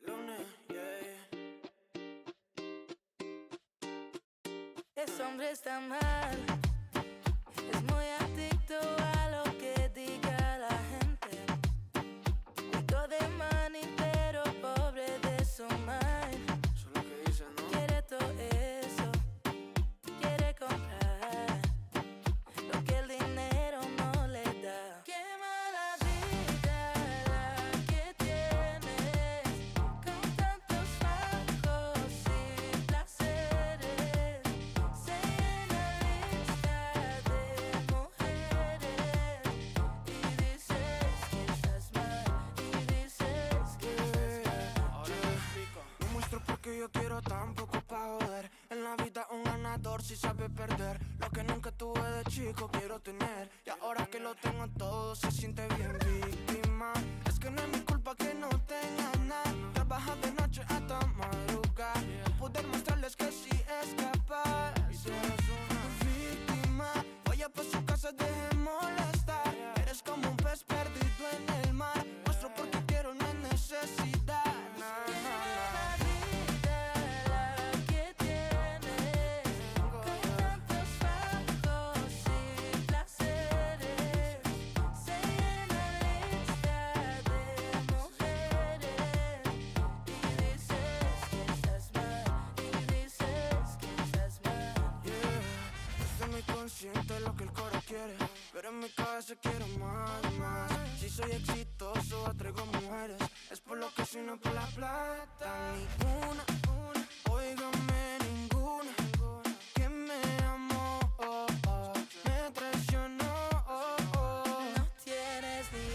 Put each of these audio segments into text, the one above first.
Lunes, yeah. Ese hombre está mal, es muy adicto a lo que diga la gente. Rico de money, pero pobre de su mind. Eso es lo que dicen, ¿no? Quiere todo eso, quiere comprar lo que el dinero no le da. Qué mala vida la que tienes, con tantos bajos y placeres. Se llena lista de mujeres y dices que estás mal, y dices que estás mal. Ahora te explico. No muestro porque yo quiero tampoco pa' joder. En la vida un ganador si sabe perder. Lo que nunca tuve de chico quiero tener. Y ahora que lo tengo todo se siente bien víctima. Es que no es mi culpa que no tenga nada. Trabaja de noche hasta madrugar. No poder mostrarles que sí es capaz. Y tú eres una víctima. Vaya pa' su casa, deje de molestar. Eres como un pez perdido en el mar. Muestro porque quiero, no es necesidad. Qué mala vida la que tienes, con tantos bajos y placeres. Se llena lista de mujeres y dices que estás mal, y dices que estás mal. Estoy muy consciente de lo que el coro quiere, pero en mi cabeza quiero más, más. Si soy exitoso, atraigo mujeres. Es por lo que soy, no por la plata. Ninguna, óigame, ninguna que me amó, me traicionó. No tienes ni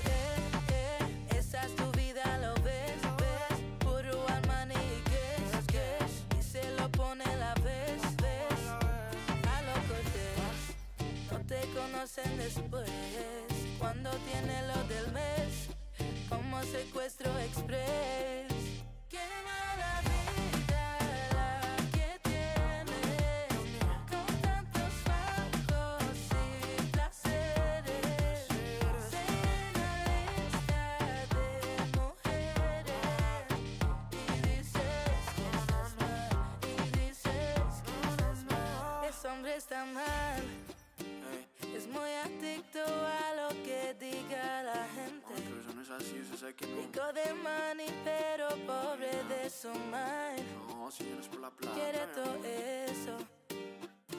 esa es tu vida, lo ves, ves. Puro Armani y guess. Y se lo pone la vez. A lo cortés, no te conocen después. Cuando tiene lo del mes, como secuestro express. Qué mala vida la que tienes, con tantos bajos y placeres. Se llena lista de mujeres y dices que estás mal, y dices que estás mal. Ese hombre está mal, es muy adicto a lo que diga la gente. Pero eso no es así, usted sabe que no. Rico de money, pero pobre de su mind. No, si no es por la plata. Quiere todo eso,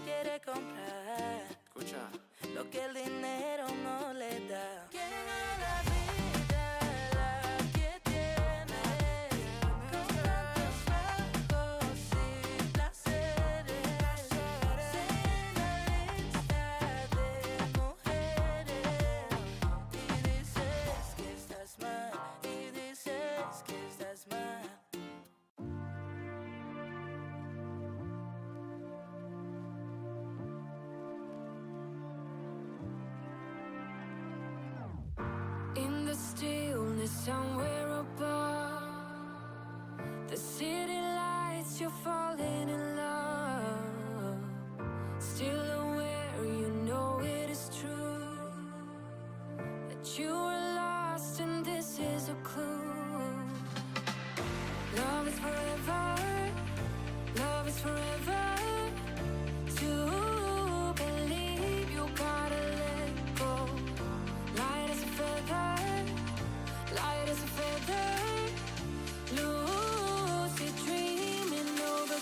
quiere comprar Escucha. lo que el dinero no le da. Qué mala vida la que tienes, con tantos bajos y placeres. Se llena lista de mujeres y dices que estás mal, y dices que estás mal. In the stillness somewhere above the city lights, you're falling in love. Still aware, you know it is true that you are lost and this is a clue. Love is forever, love is forever. To believe you gotta let go. Light as a feather, light as a feather. Lucid dreaming over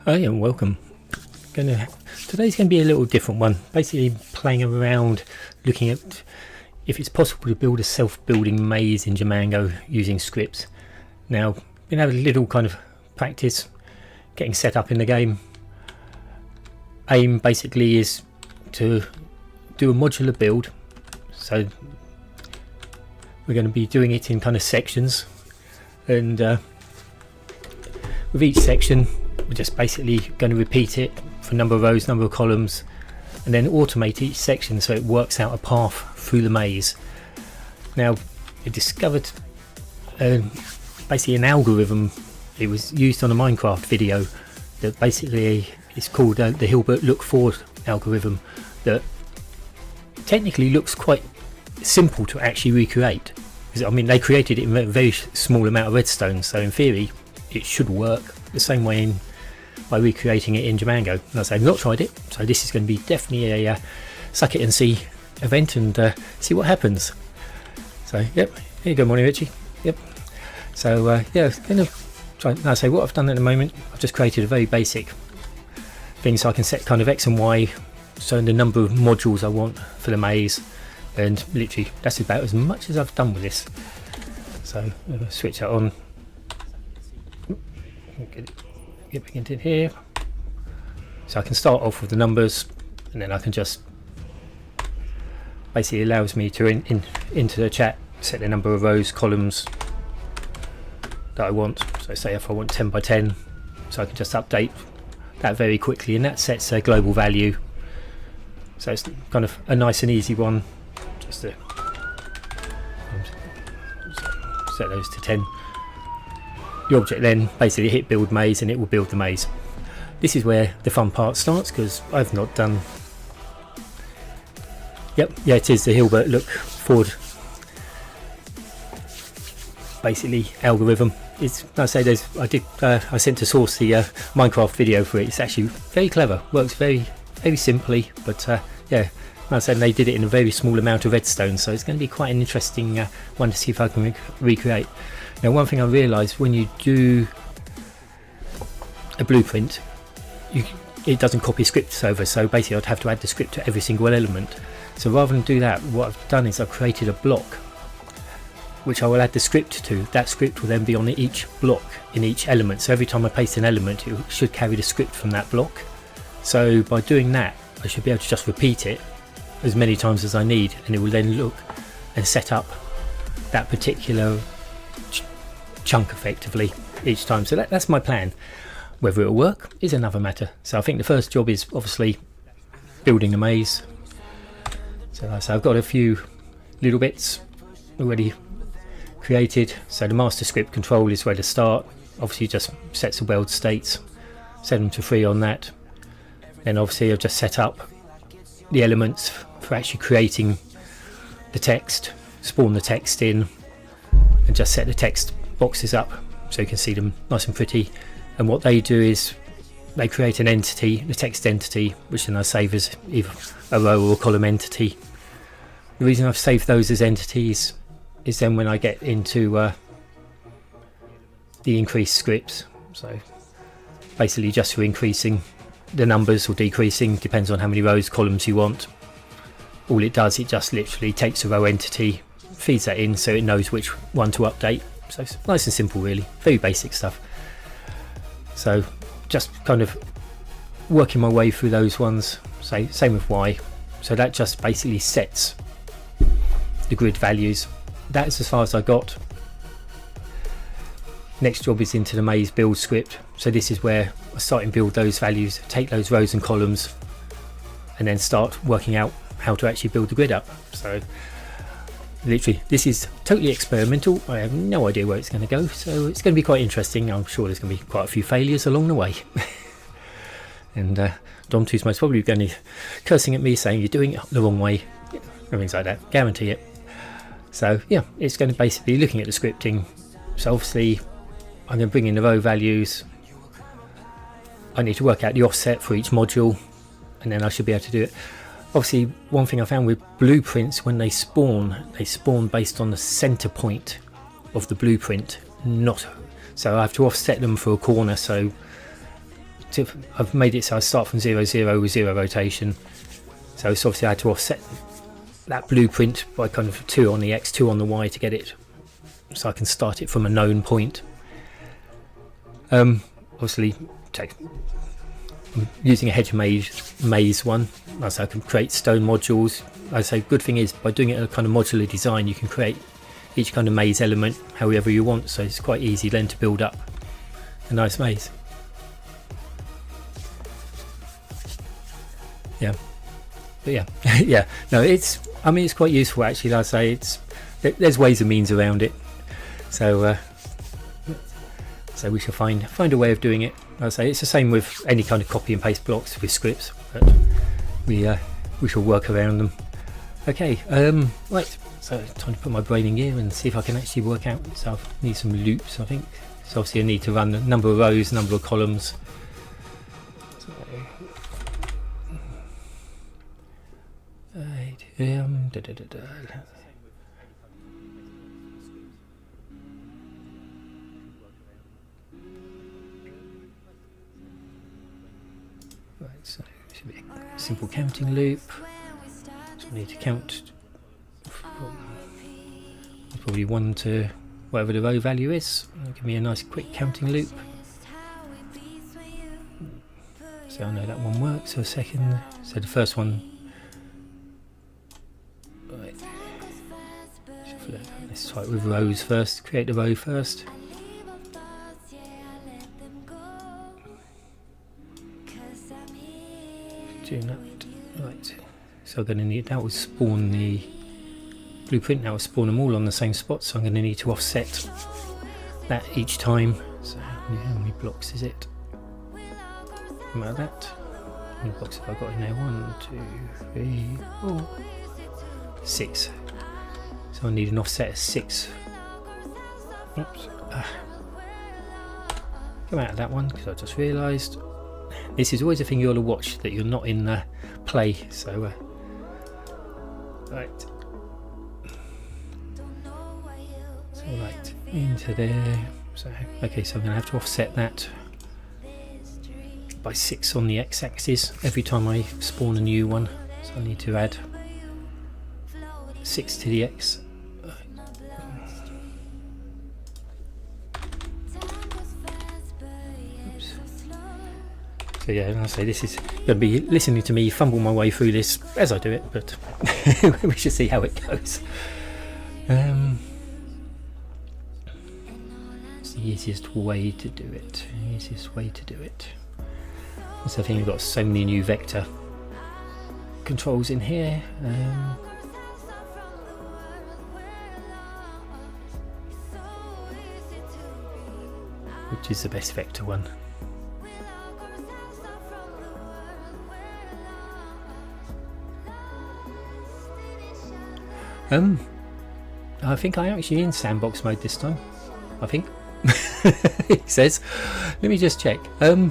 Hi and welcome. Today's going to be a little different one. Basically playing around, looking at if it's possible to build a self-building maze in Jamango using scripts. Now, been having a little kind of practice getting set up in the game. Aim basically is to do a modular build. So we're going to be doing it in kind of sections, and with each section we're just basically going to repeat it for a number of rows, number of columns, and then automate each section so it works out a path through the maze. Now, I discovered basically an algorithm. It was used on a Minecraft video that basically is called the Hilbert look forward algorithm, that technically looks quite simple to actually recreate. I mean, they created it in a very small amount of redstone, so in theory it should work the same way by recreating it in Jamango. And I've not tried it, so this is going to be definitely a suck it and see event, and see what happens. So yep, here you go, morning Richie. Yep. So yeah, going to try. Now, say what I've done at the moment, I've just created a very basic thing so I can set kind of X and Y, so the number of modules I want for the maze, and literally that's about as much as I've done with this. So I'm going to switch that on. Get back into here, so I can start off with the numbers, and then I can just basically allows me to into the chat set the number of rows, columns that I want. So say if I want 10 by 10, so I can just update that very quickly, and that sets a global value. So it's kind of a nice and easy one, just to set those to 10. The object then basically hit build maze and it will build the maze. This is where the fun part starts, because I've not done. Yep, yeah, it is the Hilbert look forward basically algorithm. It's, I say, I sent to source the Minecraft video for it. It's actually very clever, works very simply, but yeah, I said they did it in a very small amount of redstone, so it's going to be quite an interesting one to see if I can recreate. Now, one thing I realised, when you do a blueprint, it doesn't copy scripts over, so basically I'd have to add the script to every single element. So rather than do that, what I've done is I've created a block which I will add the script to. That script will then be on each block in each element, so every time I paste an element it should carry the script from that block. So by doing that, I should be able to just repeat it as many times as I need, and it will then look and set up that particular chunk effectively each time. So that's my plan. Whether it'll work is another matter. So I think the first job is obviously building a maze. So I've got a few little bits already created. So the master script control is where to start. Obviously just sets the world states, set them to 3 on that. Then obviously I've just set up the elements for actually creating the text, spawn the text in, and just set the text boxes up so you can see them nice and pretty. And what they do is they create an entity, the text entity, which then I save as either a row or a column entity. The reason I've saved those as entities is then when I get into the increased scripts, so basically just for increasing the numbers or decreasing, depends on how many rows, columns you want. All it does, it just literally takes a row entity, feeds that in so it knows which one to update. So it's nice and simple, really, very basic stuff. So just kind of working my way through those ones. So same with Y, so that just basically sets the grid values. That's as far as I got. Next job is into the maze build script. So this is where I start and build those values, take those rows and columns, and then start working out how to actually build the grid up. So literally this is totally experimental. I have no idea where it's going to go, so it's going to be quite interesting. I'm sure there's going to be quite a few failures along the way. And Dom 2's most probably going to be cursing at me saying you're doing it the wrong way, and things like that, guarantee it. So yeah, it's going to basically be looking at the scripting. So obviously I'm going to bring in the row values. I need to work out the offset for each module, and then I should be able to do it. Obviously, one thing I found with blueprints, when they spawn based on the center point of the blueprint, so I have to offset them for a corner. So I've made it so I start from 0, 0 with 0 rotation. So it's obviously I had to offset that blueprint by kind of 2 on the X, 2 on the Y to get it, so I can start it from a known point. Obviously, I'm using a hedge maze one, so I can create stone modules. I say good thing is by doing it in a kind of modular design, you can create each kind of maze element however you want, so it's quite easy then to build up a nice maze. Yeah, but yeah, yeah. No, it's quite useful actually. Like I say, there's ways and means around it. So we shall find a way of doing it. Like I say, it's the same with any kind of copy and paste blocks with scripts, but we shall work around them. Okay, right. So time to put my brain in gear and see if I can actually work out. So I need some loops, I think. So obviously I need to run a number of rows, number of columns. Right, so it should be a simple counting loop. So I need to count probably 1 to whatever the row value is. It'll give me a nice quick counting loop. So I know that one works. So the first one. Right. Let's start with rows first. Create the row first. Doing that. Right. So I'm going to need that will spawn the blueprint. That will spawn them all on the same spot. So I'm going to need to offset that each time. So how many blocks is it? About that. How many blocks have I got in there? 1, 2, 3, 4, 6. So I need an offset of 6. Oops. Come out of that one because I just realised this is always a thing you ought to watch, that you're not in play. So right. So right into there. So okay, so I'm going to have to offset that by 6 on the x-axis every time I spawn a new one. So I need to add 6 to the x. Oops. So yeah, and I say this is going to be listening to me fumble my way through this as I do it, but we should see how it goes. It's the easiest way to do it. So I think we've got so many new vector controls in here. Which is the best vector one? I think I'm actually in sandbox mode this time. I think it says. Let me just check. I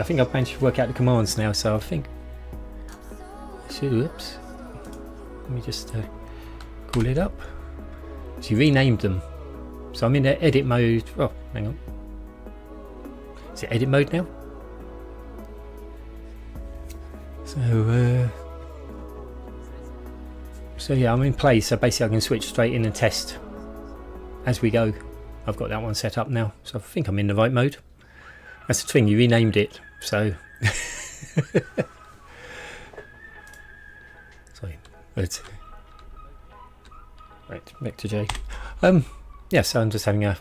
think I've managed to work out the commands now, so I think. Oops. Let me just call it up. She renamed them, so I'm in the edit mode. Oh, hang on. Is it edit mode now? So yeah, I'm in play. So basically, I can switch straight in and test as we go. I've got that one set up now, so I think I'm in the right mode. That's the thing, you renamed it, so sorry. Right, back to J. Yeah, so I'm just having a.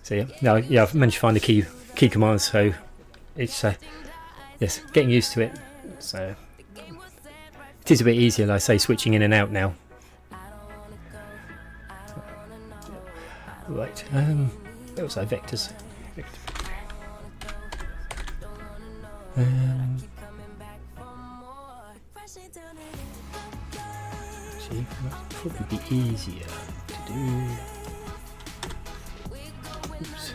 So yeah, no, yeah, I've managed to find the key commands, so it's yes, getting used to it. So it is a bit easier, like I say, switching in and out now. Right, where was I? Vectors. Actually, that would probably be easier to do. Oops.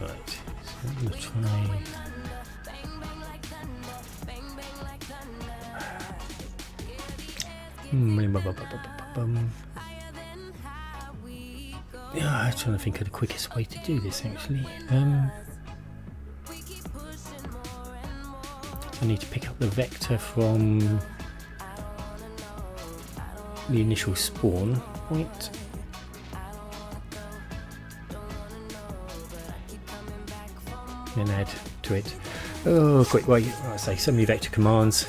Right, so I'm going to try. Yeah, I'm trying to think of the quickest way to do this actually. I need to pick up the vector from the initial spawn point. Then add to it. Oh, quick way! I say so many vector commands.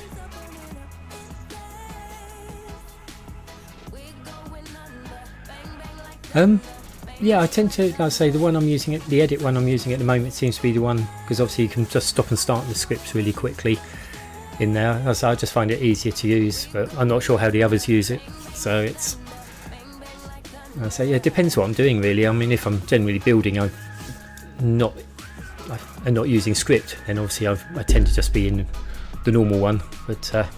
Yeah, I tend to, like I say, the one I'm using the edit one I'm using at the moment seems to be the one, because obviously you can just stop and start the scripts really quickly in there. So I just find it easier to use, but I'm not sure how the others use it. So it's, I say, yeah, it depends what I'm doing really. I mean, if I'm generally building, I'm not using script, then obviously I tend to just be in the normal one. But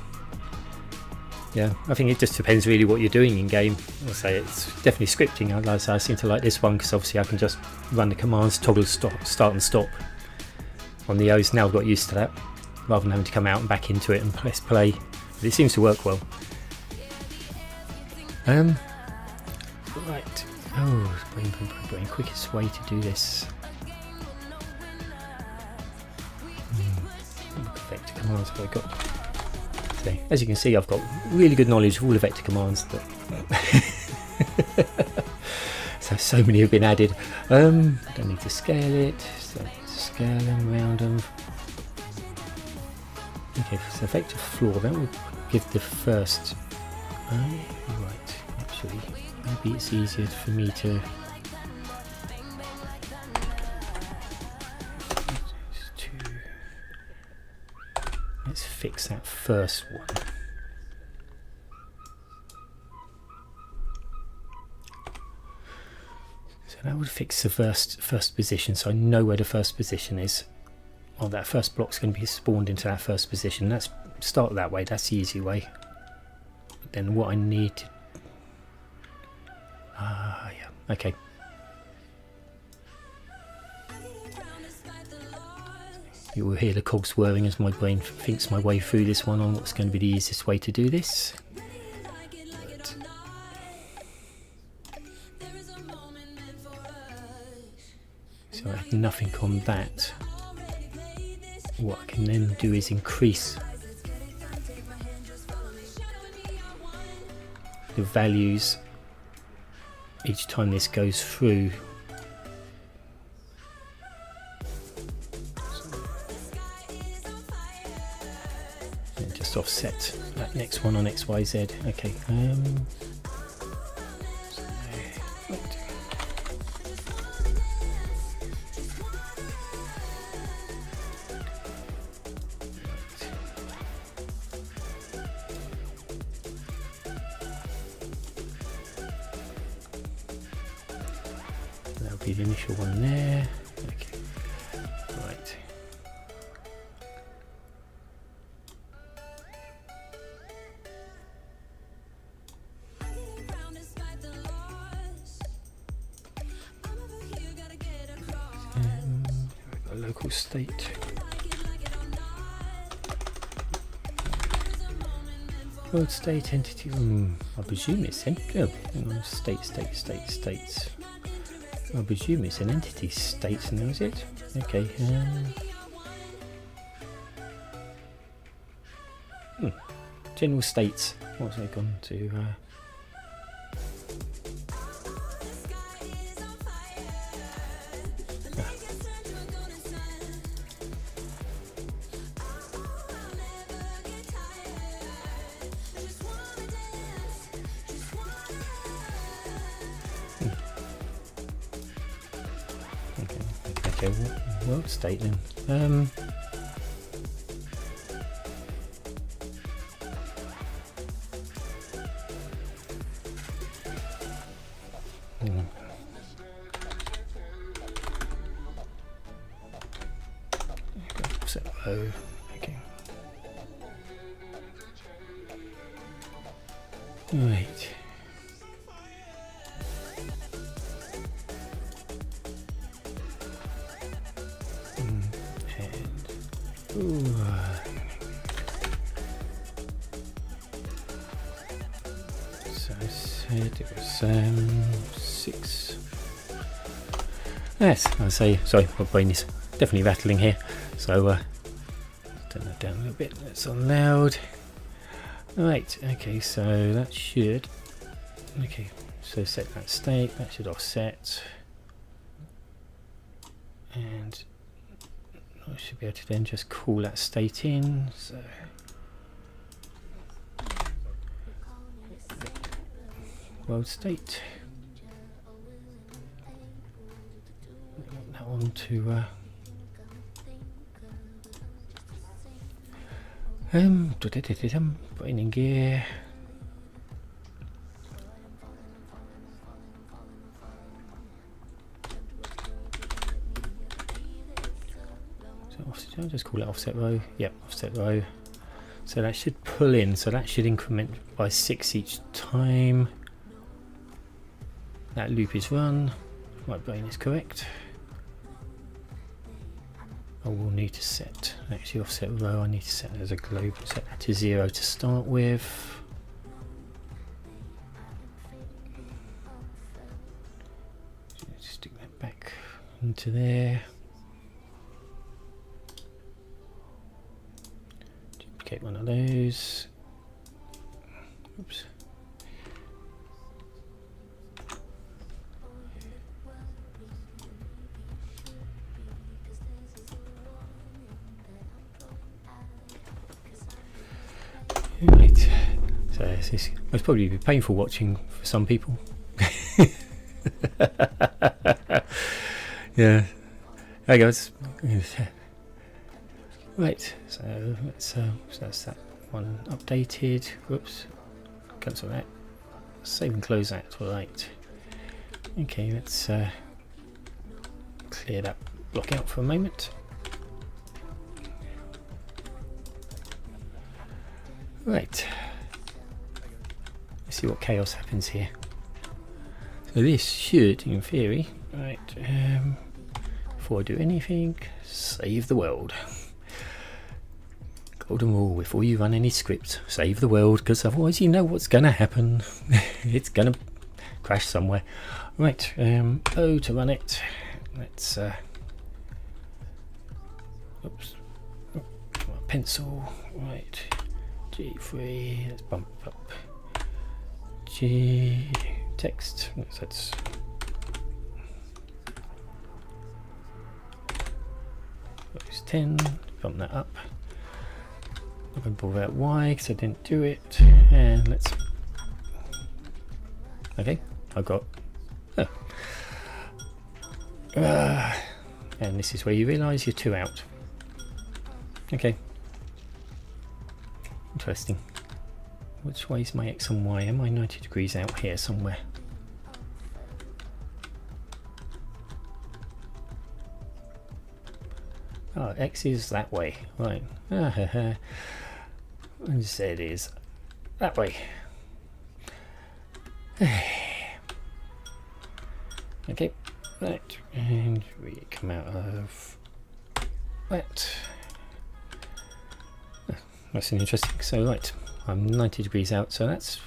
yeah, I think it just depends really what you're doing in game. I'll say it's definitely scripting. Like I say, I seem to like this one because obviously I can just run the commands, toggle start and stop on the O's. Now I've got used to that, rather than having to come out and back into it and press play. But it seems to work well. Right. Oh, brain. Quickest way to do this. What vector commands have I got? As you can see, I've got really good knowledge of all the vector commands that so many have been added. Don't need to scale it, so scale them, round them. Okay, so vector floor, that would give the first. Right, actually, maybe it's easier for me to. Let's fix that first one. So that would fix the first position, so I know where the first position is. Well, that first block's going to be spawned into that first position. Let's start that way, that's the easy way. But then what I need to... yeah, okay. You will hear the cogs whirring as my brain thinks my way through this one on what's going to be the easiest way to do this. But so I have nothing on that. What I can then do is increase the values each time this goes through. Offset that next one on XYZ. Okay. That'll be the initial one there. Okay. Right. Local state. World state entity. I presume it's states. I presume it's an entity state now, is it? Okay. General states. What's I gone to? Okay, world state then. So, okay. Right. it was 6. Yes, I say, sorry, my brain is definitely rattling here. So turn that down a little bit. That's on loud. Right, okay, so that should, okay, so set that state, that should offset, and I should be able to then just call that state in. So world state, that one to putting in gear. So offset, I'll just call it offset row. Yep, offset row. So that should pull in. So that should increment by 6 each time. That loop is run. My brain is correct. I will need to set, actually offset row, I need to set as a globe, set that to 0 to start with. Stick that back into there. Duplicate one of those. Oops. Right, so this is most probably be painful watching for some people. Yeah, there goes. Right, so let's so that's that one updated. Whoops, cancel that. Save and close that. Right. Okay, let's clear that block out for a moment. Right, let's see what chaos happens here. So this should, in theory, right, before I do anything, save the world. Golden rule, before you run any script, save the world, because otherwise you know what's going to happen. It's going to crash somewhere. Right, O to run it. Let's, oops, pencil, right. G3, let's bump up G text, that's those 10, bump that up. I'm going to pull that Y because I didn't do it, and let's, okay, I've got, and this is where you realise you're 2 out. Okay. Interesting. Which way is my X and Y? Am I 90 degrees out here somewhere? Oh, X is that way. Right. And Z is that way. Okay. Right. And we come out of that. That's an interesting. So right, I'm 90 degrees out, so that's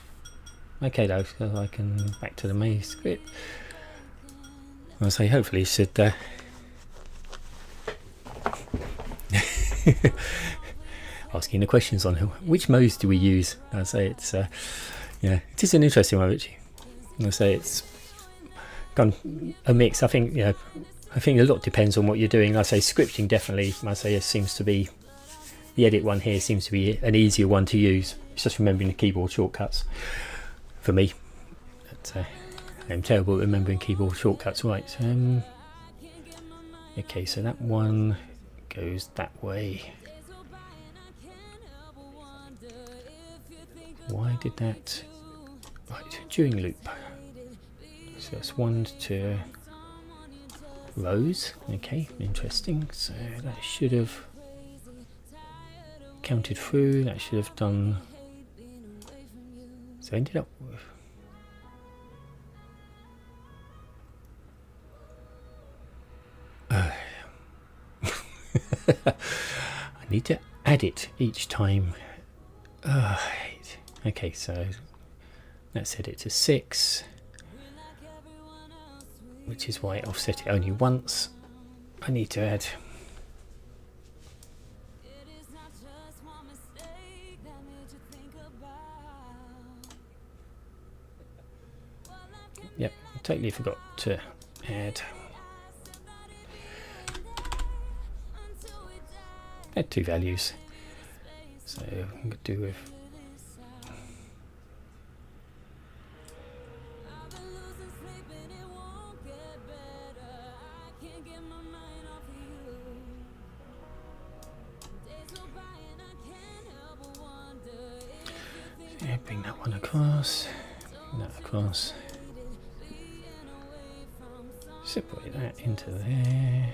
okay though. So I can back to the main script. I'll say hopefully it should asking the questions on which modes do we use. I say it's yeah, it is an interesting one actually. I say it's gone a mix. I think I think a lot depends on what you're doing. I say scripting definitely. I say it seems to be. The edit one here seems to be an easier one to use. It's just remembering the keyboard shortcuts for me. But, I'm terrible at remembering keyboard shortcuts. Right. Okay, so that one goes that way. Why did that? Right, during loop. So that's 1 to rows. Okay, interesting. So that should have counted through, that should have done, so I ended up with I need to add it each time. Okay, so Let's set it to 6, which is why I offset it only once. I need to add yep, totally forgot to add 2 values. So I'm going to do with bring that one across, bring that across, separate that into there,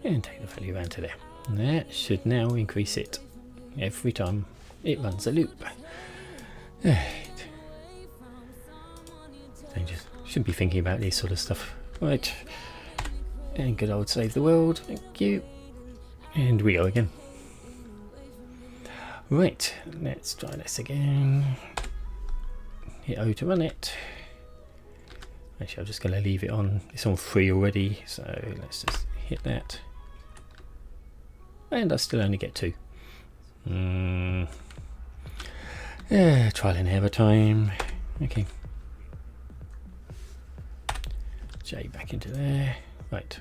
and take the value around to there. And that should now increase it every time it runs a loop. Right. I just shouldn't be thinking about this sort of stuff. Right, and good old save the world, thank you, and we go again. Right, let's try this again. Hit O to run it. Actually, I'm just going to leave it on. It's on 3 already, so let's just hit that. And I still only get 2. Yeah, trial and error time. Okay. J back into there. Right.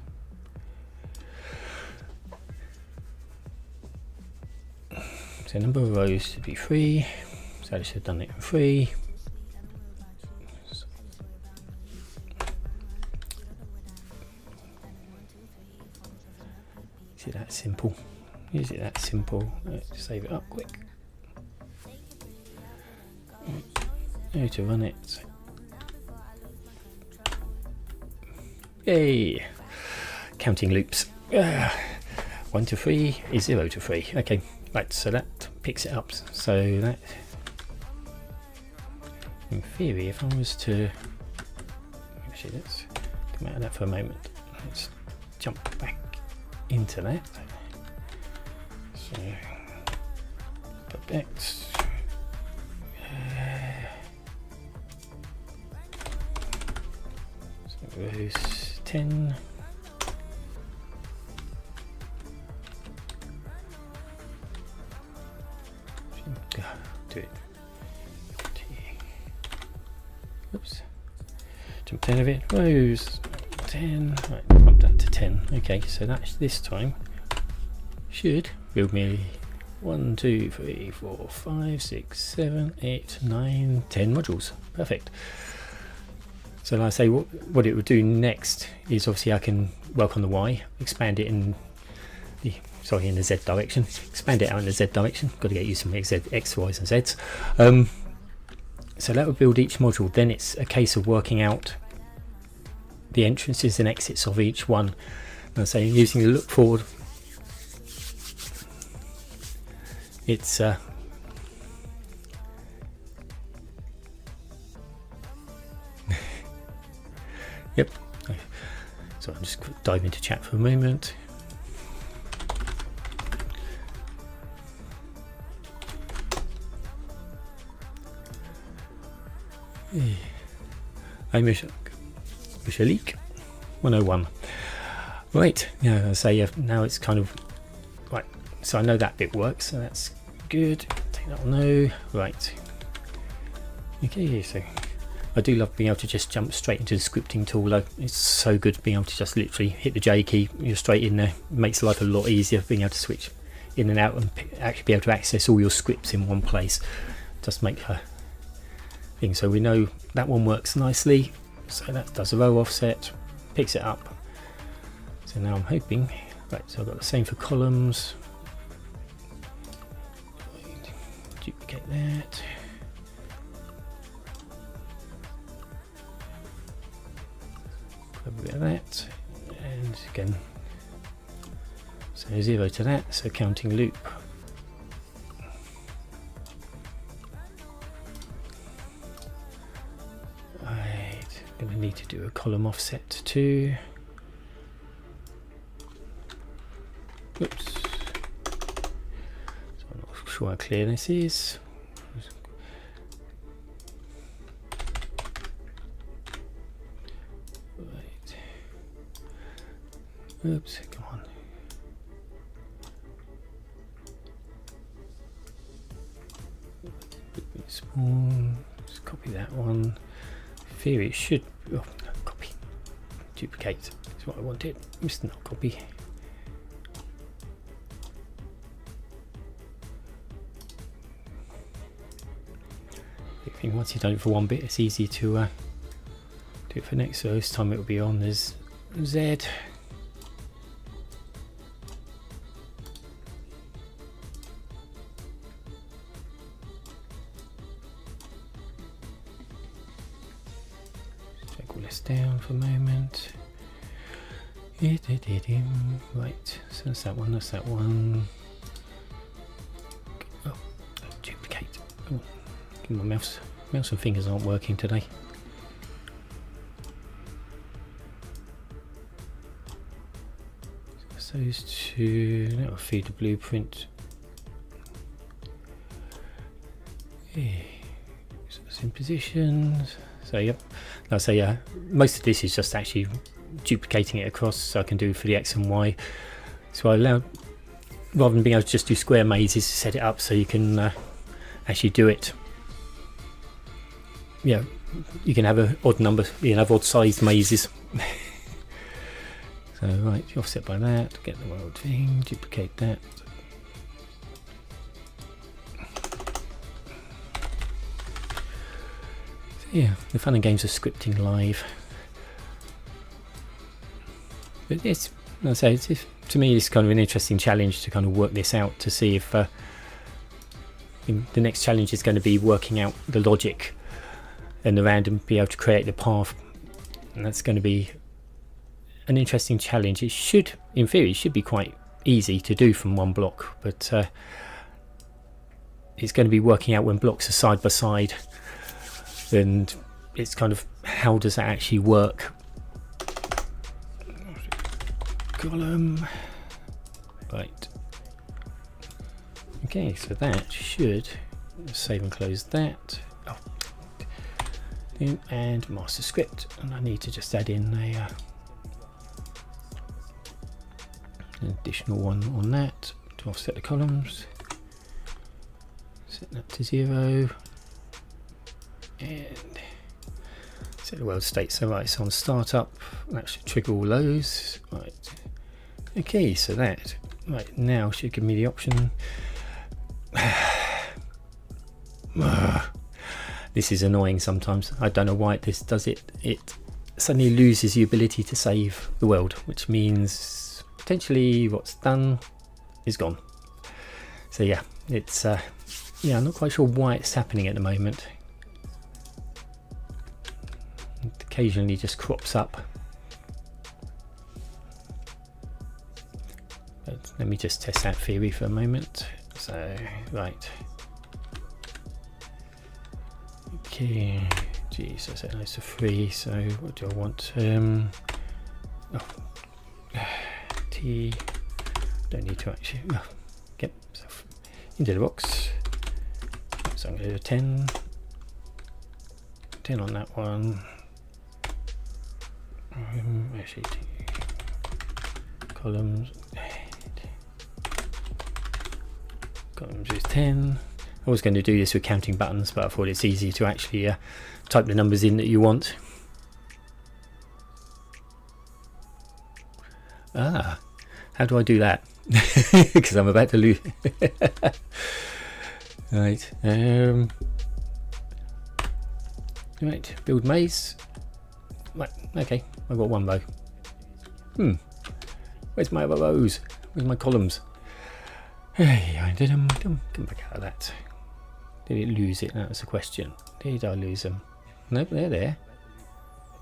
So number of rows should be 3. So I should have done it in 3. Is it that simple? Is it that simple? Let's save it up quick. How to run it? Yay! Counting loops. 1 to 3 is 0 to 3. Okay. Right, so that picks it up. So that, in theory, if I was to, actually let's come out of that for a moment. Let's jump back into that. So, perfect. So rows 10. Do it. Oops. Jumped out of it. Rows 10. Right, bump that to 10. Okay, so that's this time should build me 1, 2, 3, 4, 5, 6, 7, 8, 9, 10 modules. Perfect. So like I say, what it would do next is obviously I can work on the Y, expand it in the in the Z direction, expand it out in the Z direction. Got to get used to some X, Y's and Z's. So that would build each module. Then it's a case of working out the entrances and exits of each one. And I say using the look forward, it's yep. So I'm just dive into chat for a moment. I'm Mishalik 101. Right, yeah, I say now it's kind of right. So I know that bit works, so that's good. Take that one, no. Right. Okay, so I do love being able to just jump straight into the scripting tool. It's so good being able to just literally hit the J key, you're straight in there. It makes life a lot easier being able to switch in and out and actually be able to access all your scripts in one place. Just make her thing. So we know that one works nicely. So that does a row offset, picks it up. So now I'm hoping, right, so I've got the same for columns. Duplicate that. Grab a bit of that. And again, so 0 to that, so counting loop. Going to need to do a column offset too. Oops. So I'm not sure how clear this is. Right. Oops, come on. Small. Just copy that one. In theory, it should. Oh, no, copy. Duplicate. That's what I wanted. Mr. Not copy. I think once you've done it for one bit, it's easy to do it for next. So this time it will be on as Z. This down for a moment. Right, so that's that one, that's that one. Oh, duplicate. Oh, my mouse and fingers aren't working today. So those two, that will feed the blueprint. Yeah. So it's in positions. So yep, I'll say yeah. Most of this is just actually duplicating it across, so I can do for the X and Y. So I allow, rather than being able to just do square mazes, set it up so you can actually do it. Yeah, you can have an odd number, you can have odd sized mazes. So right, offset by that, get the world thing, duplicate that. Yeah, the fun and games of scripting live. But it's, I say, to me, it's kind of an interesting challenge to kind of work this out to see if the next challenge is going to be working out the logic and the random, be able to create the path, and that's going to be an interesting challenge. It should, in theory, should be quite easy to do from one block, but it's going to be working out when blocks are side by side. And it's kind of, how does that actually work? Column. Right. Okay, so that should save and close that. Oh. And master script. And I need to just add in an additional one on that to offset the columns. Set that to 0. And set the world state. So right, so on startup, that should trigger all those. Right. Okay, so that right now should give me the option. This is annoying sometimes. I don't know why this does it. It suddenly loses the ability to save the world, which means potentially what's done is gone. So yeah, it's yeah, I'm not quite sure why it's happening at the moment. It occasionally just crops up. But let me just test that theory for a moment. So, right. Okay, geez, I said no to 3, so what do I want? T, don't need to actually, get into the box. So I'm going to do a 10 on that one. Actually, columns is 10. I was going to do this with counting buttons, but I thought it's easy to actually type the numbers in that you want. Ah, how do I do that? Because I'm about to lose. Right. Right. Build maze. Right. Okay. I've got one row. Where's my other rows? Where's my columns? Hey, I did them. Come back out of that. Did it lose it? That was the question. Did I lose them? Nope, they're there.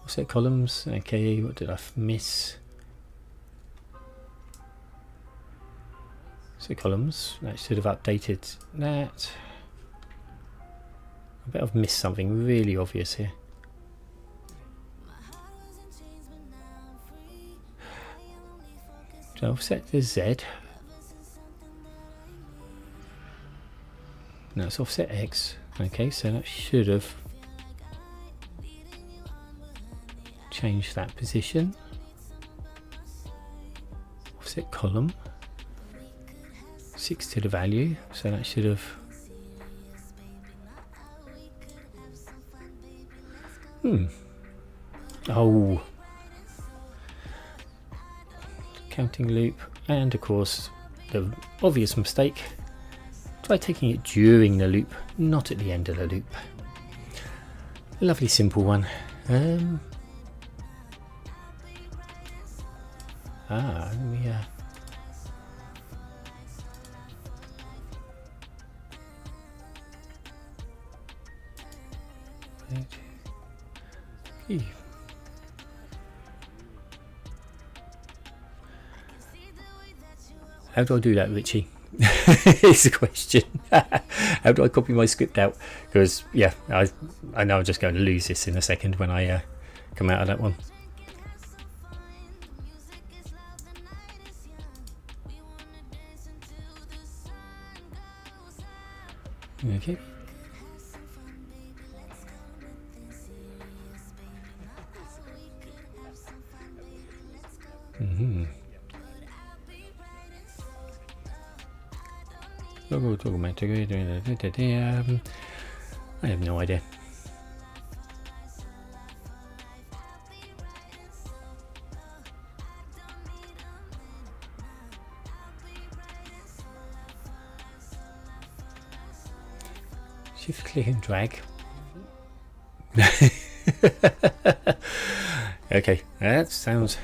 What's that? Columns. Okay. What did I miss? So columns, that should have updated that. I bet I've missed something really obvious here. So I've set the Z. No, it's offset X. Okay, so that should have changed that position. Offset column. 6 to the value, so that should have. Oh. Counting loop, and of course, the obvious mistake. Try taking it during the loop, not at the end of the loop. Lovely simple one. Let me How do I do that, Richie? Is the question. How do I copy my script out? Because yeah, I know I'm just going to lose this in a second when I come out of that one. Okay. I have no idea. Shift click and drag. Okay, that sounds.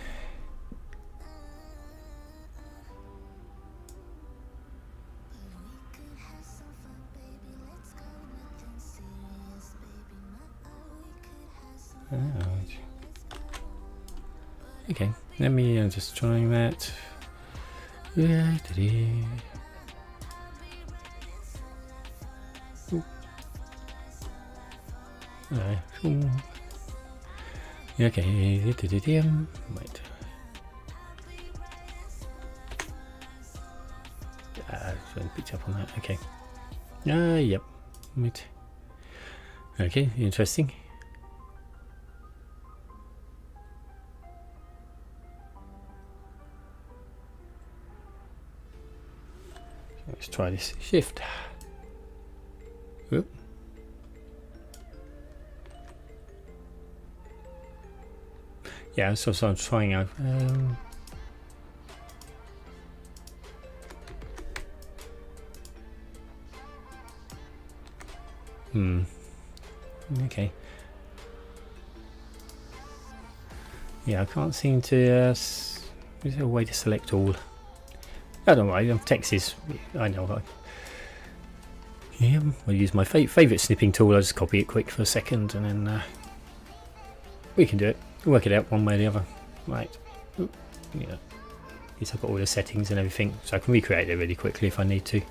Okay, let me just try that. Okay, wait. Picked up on that. Okay. Yep. Wait. Okay, interesting. Let's try this. Shift. Oop. Yeah, so I'm trying out. Okay. Yeah, I can't seem to. Is there a way to select all? I don't know. Text is. I know. Yeah, I'll use my favourite snipping tool. I'll just copy it quick for a second, and then we can do it. We'll work it out one way or the other. Right. Oop. Yeah. At least I've got all the settings and everything, so I can recreate it really quickly if I need to.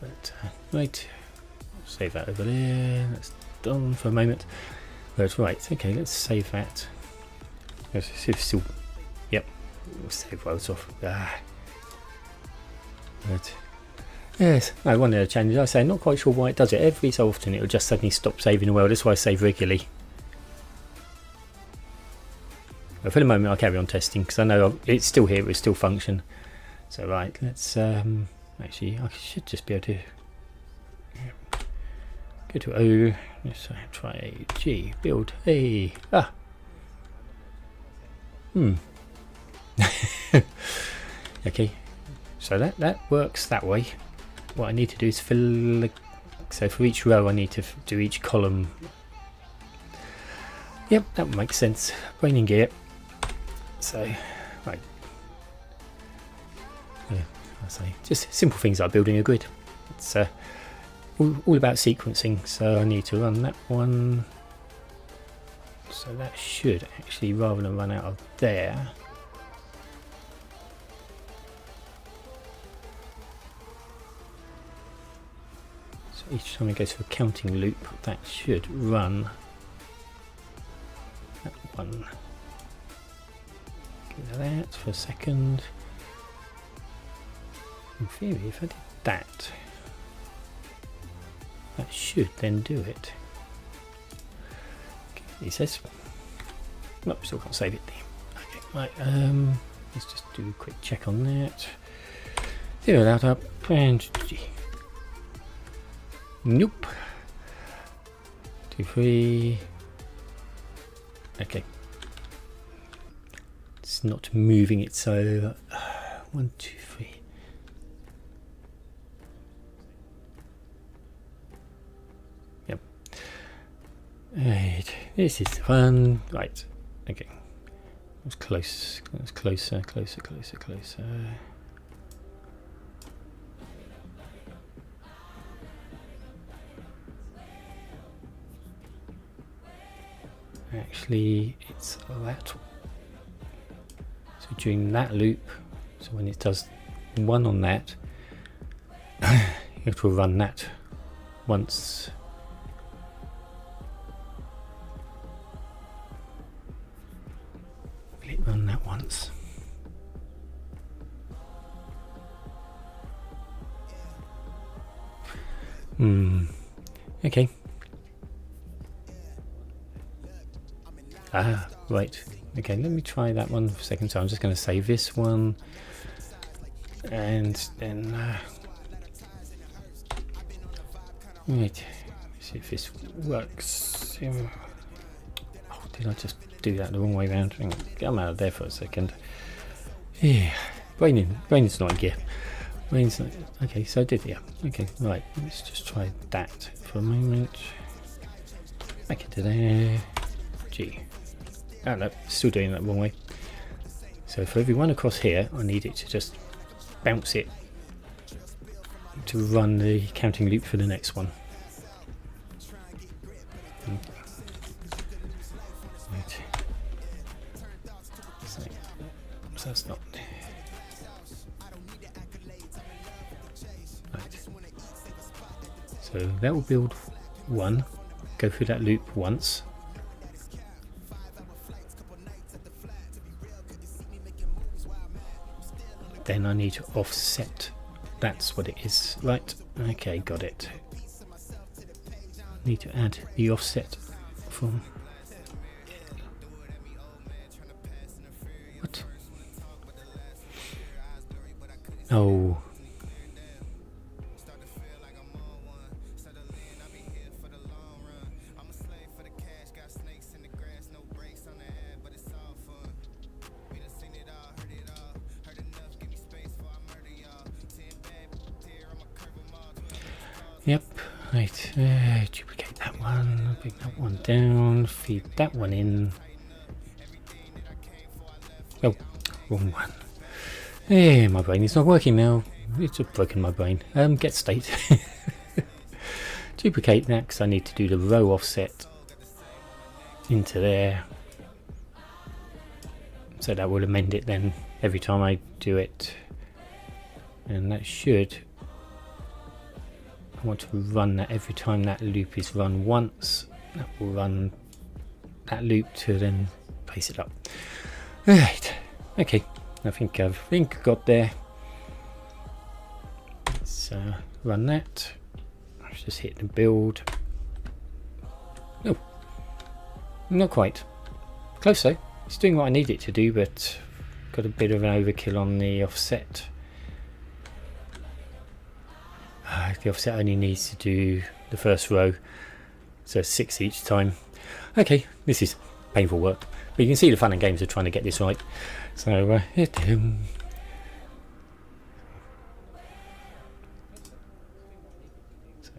But right. Save that over there. That's done for a moment. But right. Okay. Let's save that. Let's see if it's still. Yep. Save worlds off. But yes, I wanted to change it. I say I'm not quite sure why it does it. Every so often it will just suddenly stop saving the world. That's why I save regularly. But for the moment I'll carry on testing because I know it's still here, it will still function. So right, let's actually I should just be able to go to O. Let's try G, build A. Okay. So that works that way. What I need to do is fill. So for each row, I need to do each column. Yep, that would make sense. Brain in gear. So, right. Yeah, I say just simple things like building a grid. It's all about sequencing. So I need to run that one. So that should actually, rather than run out of there. Each time it goes through a counting loop, that should run that one. Give that for a second. In theory, if I did that, that should then do it. Okay, he says. Nope, still can't save it. Okay, right, let's just do a quick check on that. Zero that up and nope. 2, 3. Okay. It's not moving it, so 1, 2, 3. Yep. Right. This is fun. Right. Okay. It was close. It was closer. Actually, it's that. So during that loop, so when it does one on that, you have to run that once. Will it run that once? Okay. Ah, right. Okay, let me try that one for a second. So I'm just going to save this one, and then right. See if this works. Oh, did I just do that the wrong way around? Get them out of there for a second. Yeah, brain's not in gear. Brain's not, okay, so I did, yeah. Okay, right. Let's just try that for a moment. Back into there. G. Oh no, still doing that wrong way. So for every one across here, I need it to just bounce it to run the counting loop for the next one. Right. So that's not. Right. So that will build one, go through that loop once. Then I need to offset. That's what it is. Right. Okay, got it. Need to add the offset from. What? Oh. Yep, right, duplicate that one, bring that one down, feed that one in. Oh, wrong one. Yeah, my brain is not working now. It's just broken my brain. Get state. Duplicate that because I need to do the row offset into there. So that will amend it then every time I do it. And that should. I want to run that every time that loop is run once. That will run that loop to then paste it up. Right. Okay. I think I've got there. Let's run that. Let's just hit the build. Oh, not quite. Close though. It's doing what I need it to do, but got a bit of an overkill on the offset. The offset only needs to do the first row, so 6 each time. Okay, this is painful work, but you can see the fun and games of trying to get this right. So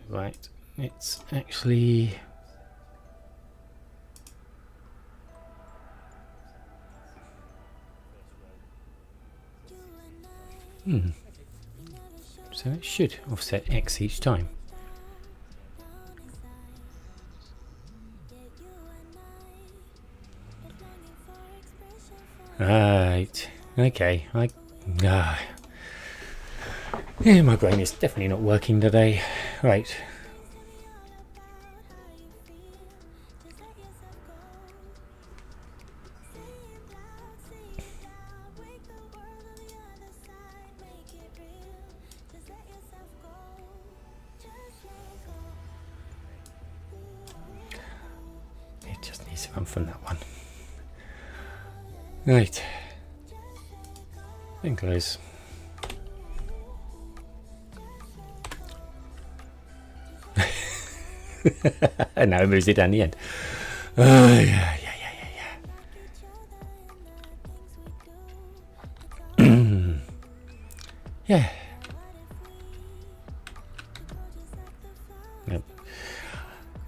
right, it's actually so it should offset X each time. Right, okay, yeah, my brain is definitely not working today. Right. just needs to run from that one. Right. And close. And now it moves it down the end. Yeah. Yeah. Yep.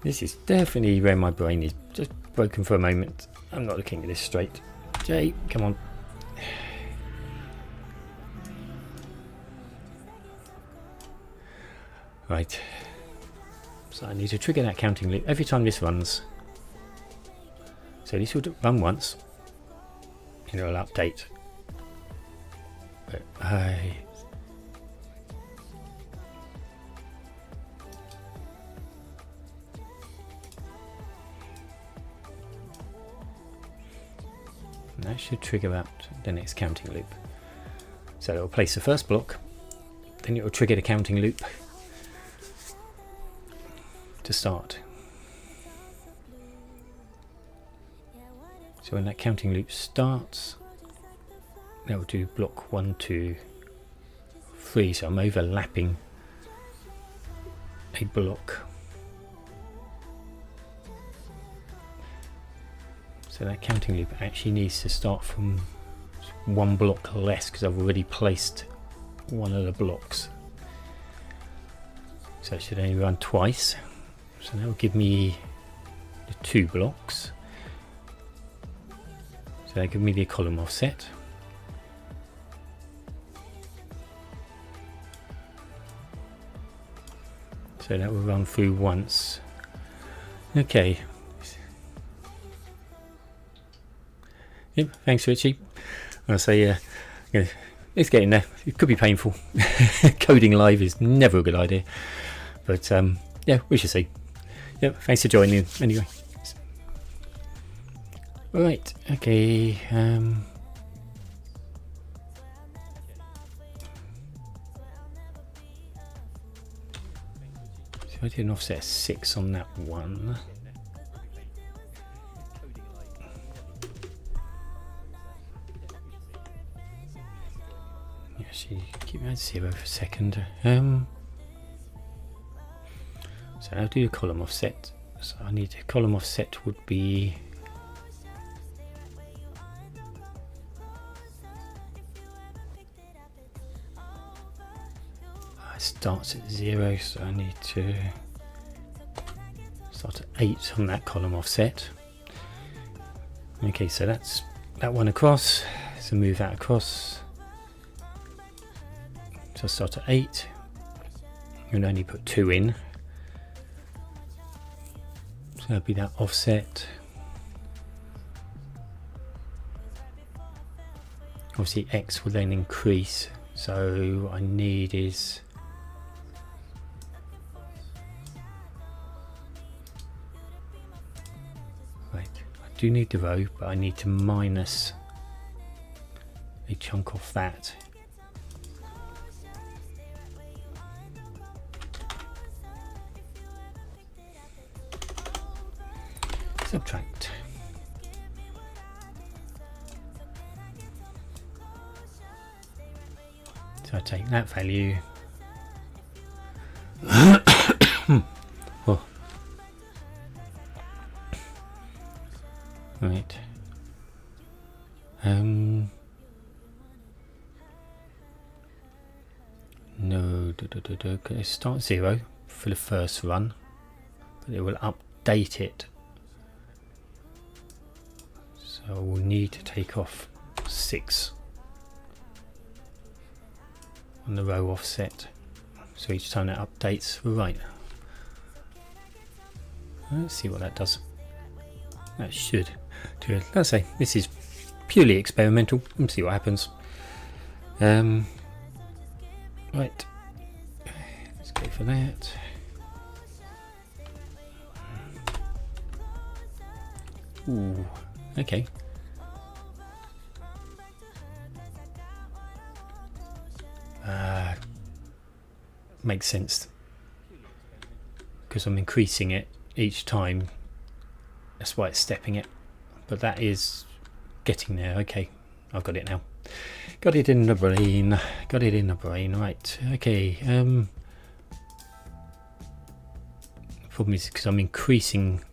This is definitely where my brain is just broken for a moment. I'm not looking at this straight. Jay, come on. Right. So I need to trigger that counting loop every time this runs. So this will run once and it'll update. But that should trigger out the next counting loop. So it will place the first block, then it will trigger the counting loop to start. So when that counting loop starts, that will do block 1, 2, 3. So I'm overlapping a block. So that counting loop actually needs to start from one block less because I've already placed one of the blocks. So it should only run twice. So that will give me the 2 blocks. So that will give me the column offset. So that will run through once. Okay. Yep, thanks Richie. I'll say yeah, it's getting there. It could be painful. Coding live is never a good idea. But yeah, we shall see. Yep, thanks for joining anyway. Right, okay. So I did an offset of 6 on that one. Actually, keep me at 0 for a second. So I'll do a column offset. So I need a column offset would be it starts at 0, so I need to start at 8 on that column offset. Okay, so that's that one across. So move that across. So I'll start at 8 and only put 2 in. So that'll be that offset. Obviously X will then increase, so I need is right, I do need the row, but I need to minus a chunk off that. Subtract. So I take that value. Oh. Right. No, it starts 0 for the first run, but it will update it. So we'll need to take off 6 on the row offset. So each time it updates, right. Let's see what that does. That should do it. Let's say this is purely experimental. Let's see what happens. Right. Let's go for that. Ooh. Okay. Makes sense because I'm increasing it each time That's why it's stepping it, but that is getting there. Okay, I've got it now. Got it in the brain. Got it in the brain. Right. Okay. The problem is because I'm increasing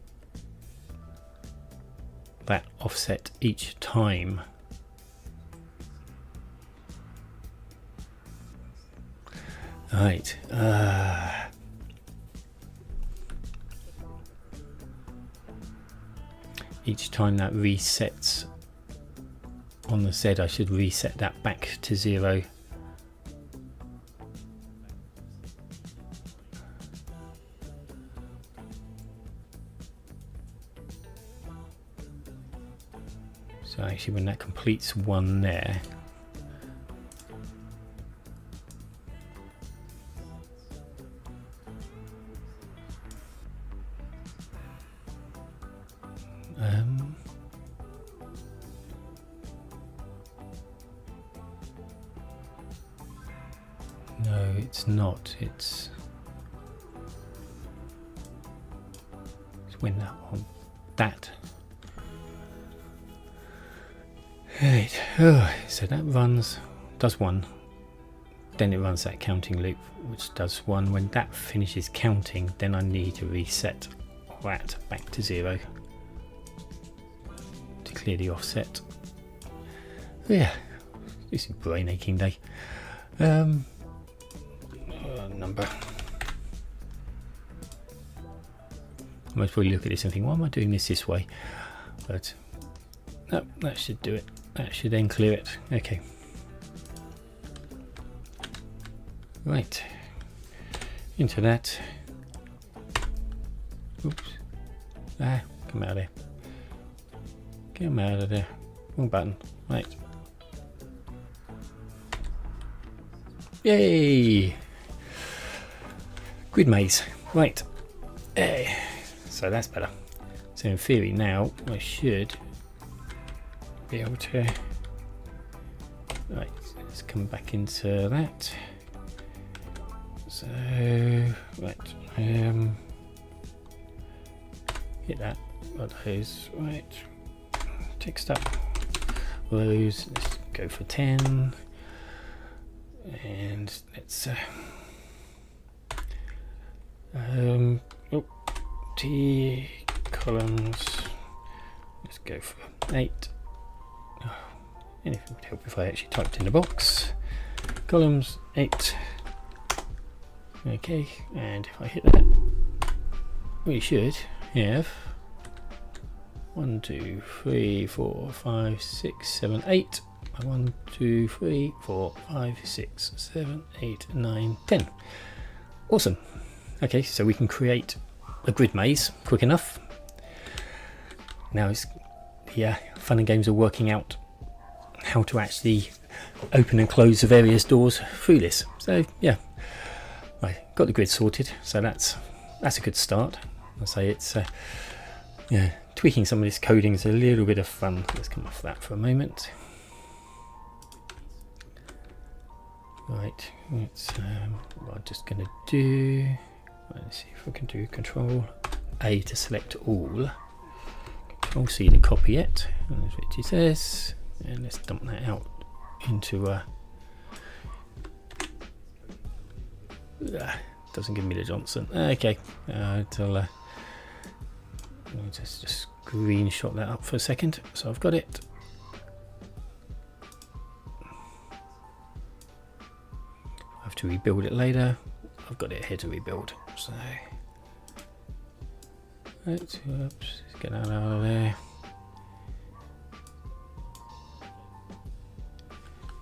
that offset each time. Right. Each time that resets on the Z, I should reset that back to 0. So actually when that completes 1 there, no, it's not. It's when that on that. Right. Oh, so that does 1. Then it runs that counting loop, which does 1. When that finishes counting, then I need to reset that back to 0 to clear the offset. Yeah, this is brain aching day. Number. I most probably look at this and think, why am I doing this way? But no, that should do it. That should then clear it. Okay. Right. Into that. Oops. Ah, come out of there. Come out of there. Wrong button. Right. Yay! Grid maze. Right. So that's better. So in theory now I should be able to. Right. Let's come back into that. So right. Hit that. Got those. Right. Text up. Those. Let's go for 10. And let's T columns, let's go for 8. Oh, anything would help if I actually typed in the box. Columns 8. Okay, and if I hit that, we should have 1, 2, 3, 4, 5, 6, 7, 8. 1, 2, 3, 4, 5, 6, 7, 8, 9, 10. Awesome. Okay, so we can create a grid maze quick enough. Now it's fun and games are working out how to actually open and close the various doors through this. So yeah, right, got the grid sorted. So that's a good start. I say it's tweaking some of this coding is a little bit of fun. Let's come off that for a moment. Right, it's what I'm just going to do. Let's see if we can do Control A to select all. Control C to copy it. And as Richie says, and let's dump that out into doesn't give me the Johnson. Okay, I'll just screenshot that up for a second. So I've got it. I have to rebuild it later. I've got it here to rebuild. So let's get that out of there.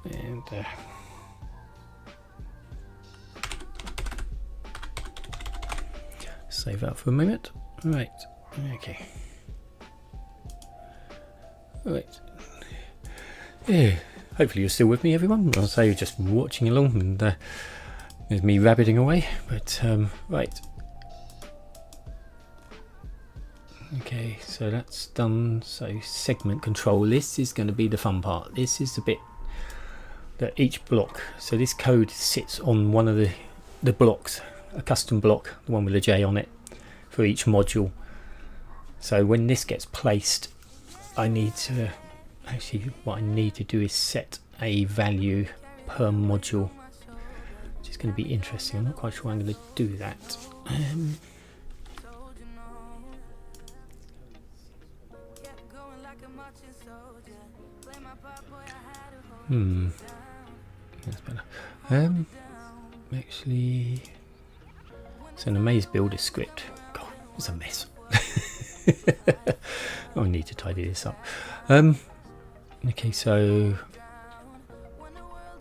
And save that for a moment. Right. Okay. Right. Yeah. Hopefully you're still with me, everyone. I'll say you're just watching along, and there's me rabbiting away. But right. Okay, so that's done. So segment control. This is going to be the fun part. This is the bit that each block. So this code sits on one of the blocks, a custom block, the one with a J on it, for each module. So when this gets placed, I need to actually, what I need to do is set a value per module, which is going to be interesting. I'm not quite sure I'm going to do that. That's better. Actually, it's an Amaze Builder script. God, it's a mess. I need to tidy this up. Okay, so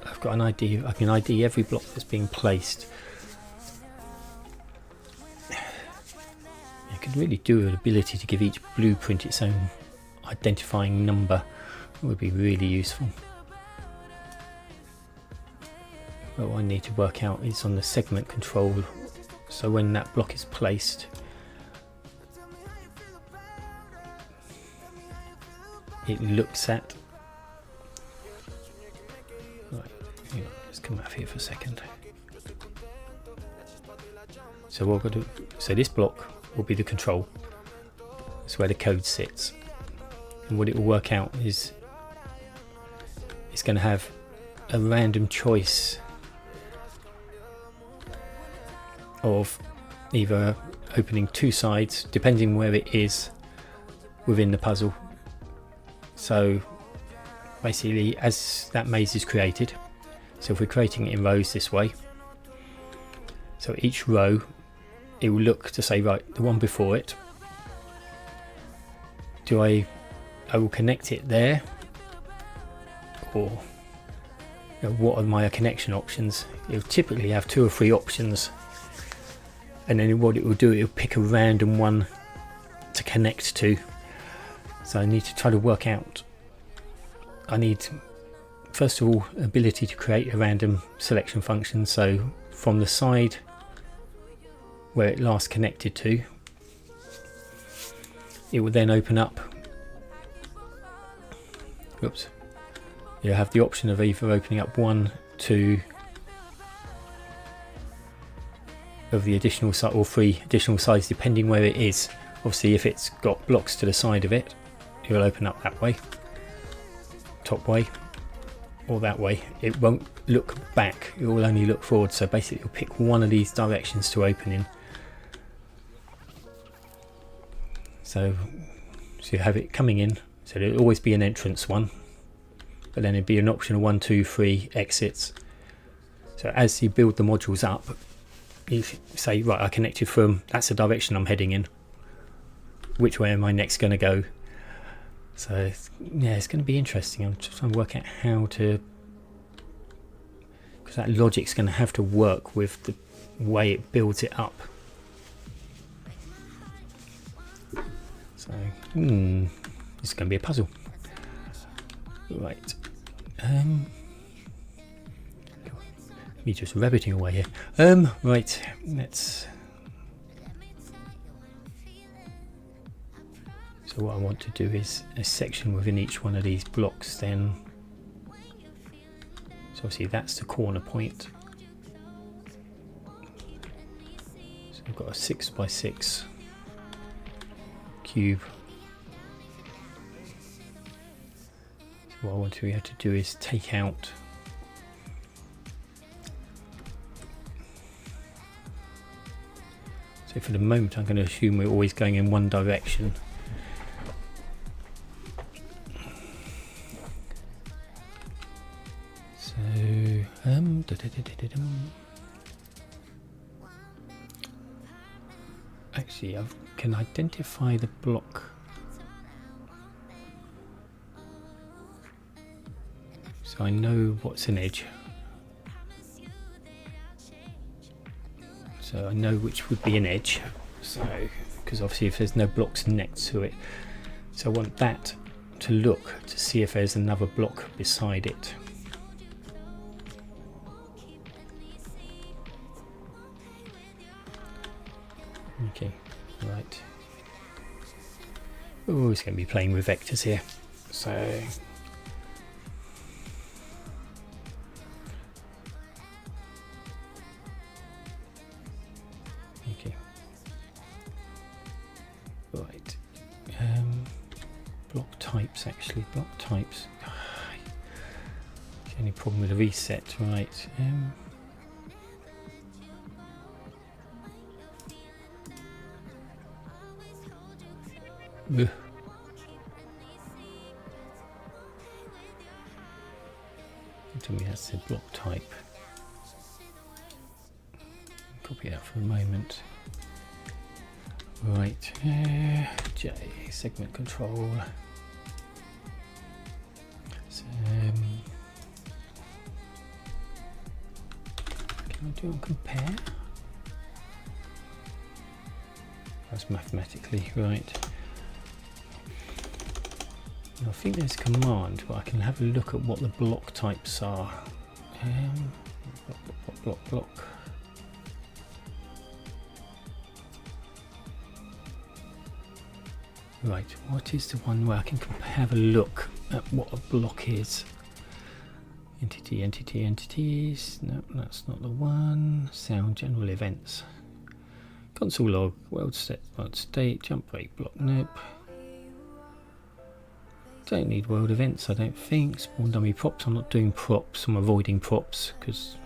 I've got an ID. I can ID every block that's being placed. I could really do an ability to give each blueprint its own identifying number. It would be really useful. But what I need to work out is on the segment control. So when that block is placed, it looks at. Right, hang on, let's come out of here for a second. So what I've got to, so this block will be the control. That's where the code sits. And what it will work out is it's going to have a random choice of either opening two sides, depending where it is within the puzzle. So basically, as that maze is created, so if we're creating it in rows this way, so each row, it will look to say, right, the one before it, I will connect it there, or what are my connection options? It'll typically have 2 or 3 options, and then what it will do, it'll pick a random one to connect to. So I need to try to work out, I need first of all ability to create a random selection function. So from the side where it last connected to, it will then open up, oops, you have the option of either opening up 1, 2 of the additional side or 3 additional sides depending where it is. Obviously if it's got blocks to the side of it, it will open up that way, top way, or that way. It won't look back, it will only look forward. So basically you'll pick one of these directions to open in. So you have it coming in, so there'll always be an entrance one, but then it'd be an option of 1, 2, 3 exits. So as you build the modules up, you say, right, I connected from, that's the direction I'm heading in, which way am I next going to go? So yeah, it's going to be interesting. I'm just trying to work out how to, because that logic's going to have to work with the way it builds it up. So it's going to be a puzzle, right? Me just rabbiting away here. Right, let's. So what I want to do is a section within each one of these blocks then. So obviously that's the corner point. So I've got a 6x6 cube. So what I want to be able to do is take out so for the moment I'm going to assume we're always going in one direction. So actually I can identify the block. So I know what's an edge. So I know which would be an edge. So because obviously if there's no blocks next to it, so I want that to look to see if there's another block beside it. Okay, right. Oh, it's going to be playing with vectors here. So okay, right. types actually, block types. The only problem with the reset, right? Ugh. Tell me that's the block type. Copy that for a moment. Right, J, segment control. So, can I do on compare? That's mathematically right. I think there's a command, but I can have a look at what the block types are. Block. Right, what is the one where I can have a look at what a block is? Entities. No, that's not the one. Sound, general events. Console log, world state, jump break, block, nope. Don't need world events, I don't think. Spawn dummy props, I'm not doing props, I'm avoiding props because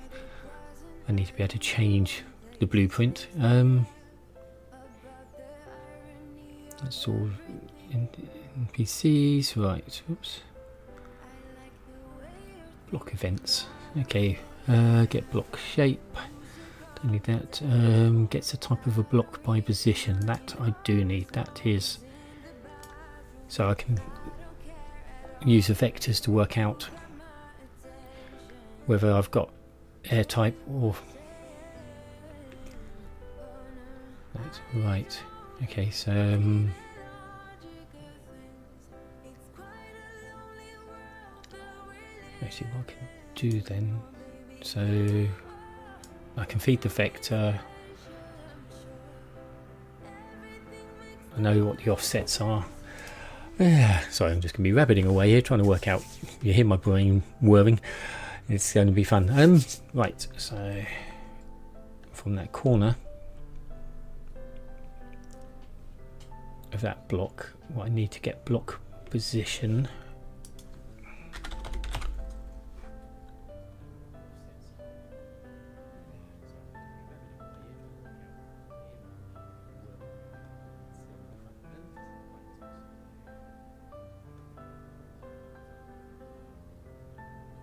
I need to be able to change the blueprint. That's all NPCs, right, oops. Block events, okay, get block shape, don't need that. Gets a type of a block by position, that I do need, that is, so I can use the vectors to work out whether I've got air type or that's right. Okay, so actually what I can do then, so I can feed the vector, I know what the offsets are. Sorry, I'm just going to be rabbiting away here trying to work out, you hear my brain whirring, it's going to be fun. Right, so from that corner of that block, what I need to get block position,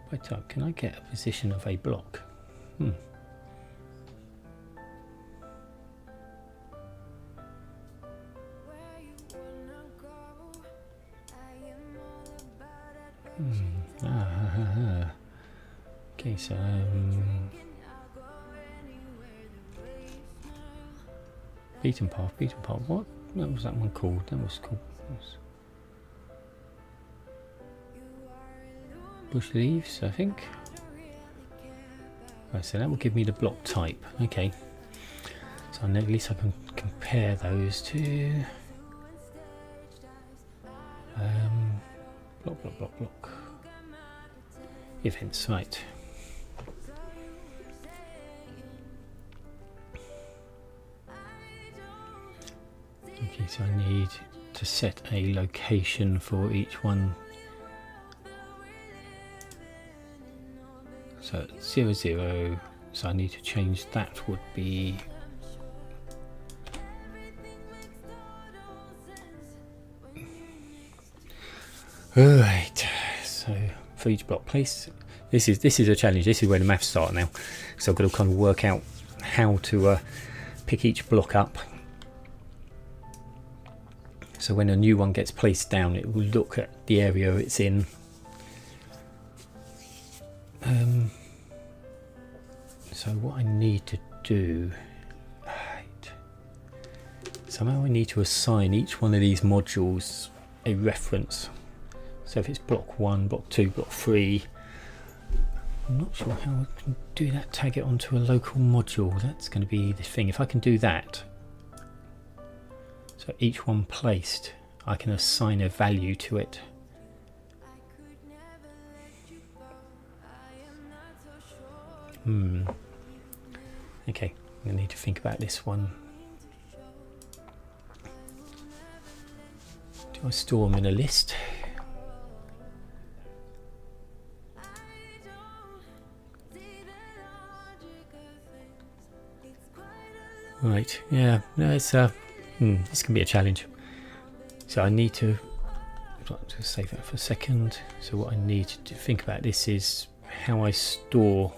by type, can I get a position of a block? Okay, so beaten path, what was that one called? That was called bush leaves, I think. Right, so that will give me the block type. Okay, so at least I can compare those two. Block. Events, right. Okay, so I need to set a location for each one. So 0, 0, so I need to change that, would be right. So for each block place, this is a challenge. This is where the maths start now, so I've got to kind of work out how to pick each block up. So when a new one gets placed down, it will look at the area it's in. So what I need to do, right, somehow I need to assign each one of these modules a reference. So if it's block 1, block 2, block 3, I'm not sure how I can do that, tag it onto a local module. That's going to be the thing. If I can do that, so each one placed, I can assign a value to it. Okay, I'm going to need to think about this one. Do I store them in a list? Right, yeah, no, it's this can be a challenge. So I need to save that for a second. So what I need to think about this is how I store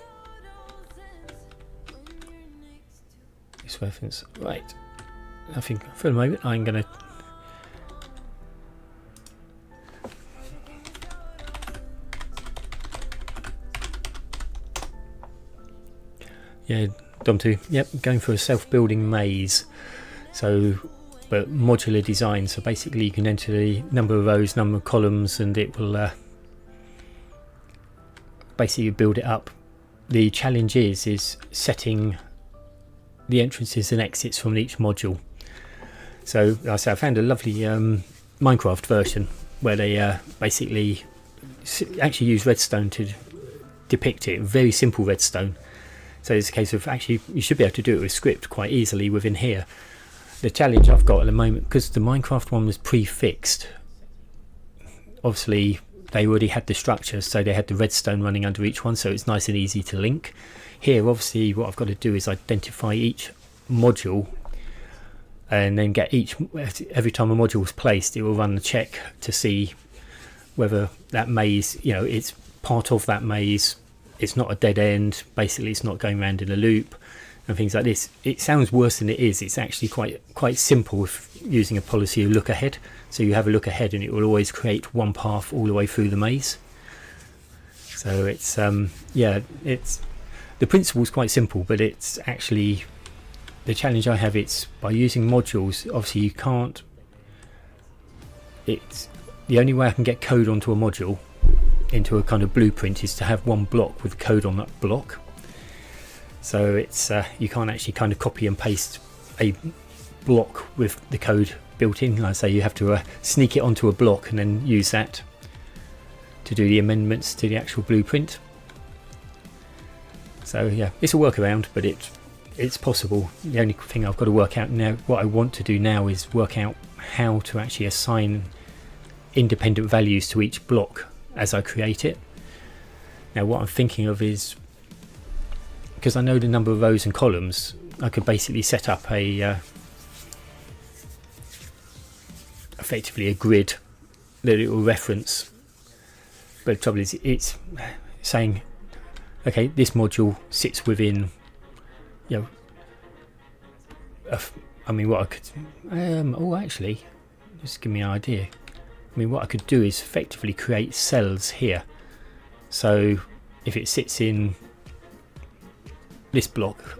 this reference. Right, I think for the moment I'm going to Dom 2, yep, going for a self-building maze. So, but modular design. So basically, you can enter the number of rows, number of columns, and it will basically build it up. The challenge is setting the entrances and exits from each module. So, like I say, I found a lovely Minecraft version where they basically actually use redstone to depict it. Very simple redstone. So it's a case of actually you should be able to do it with script quite easily within here. The challenge I've got at the moment, because the Minecraft one was prefixed, obviously they already had the structure, so they had the redstone running under each one, so it's nice and easy to link. Here obviously what I've got to do is identify each module and then get every time a module is placed, it will run the check to see whether that maze, it's part of that maze. It's not a dead end, basically it's not going around in a loop and things like this. It sounds worse than it is. It's actually quite simple if using a policy of look ahead. So you have a look ahead and it will always create one path all the way through the maze. So it's it's the principle is quite simple, but it's actually the challenge I have. It's by using modules. Obviously you can't, it's the only way I can get code onto a module into a kind of blueprint is to have one block with code on that block. So it's you can't actually kind of copy and paste a block with the code built in. Like I say, you have to sneak it onto a block and then use that to do the amendments to the actual blueprint. So yeah, it's a workaround, but it's possible. The only thing I've got to work out now, what I want to do now, is work out how to actually assign independent values to each block as I create it. Now what I'm thinking of is, because I know the number of rows and columns, I could basically set up a effectively a grid that it will reference. But the trouble is, it's saying, okay, this module sits within, I mean, what I could, actually, just give me an idea. I mean, what I could do is effectively create cells here. So if it sits in this block,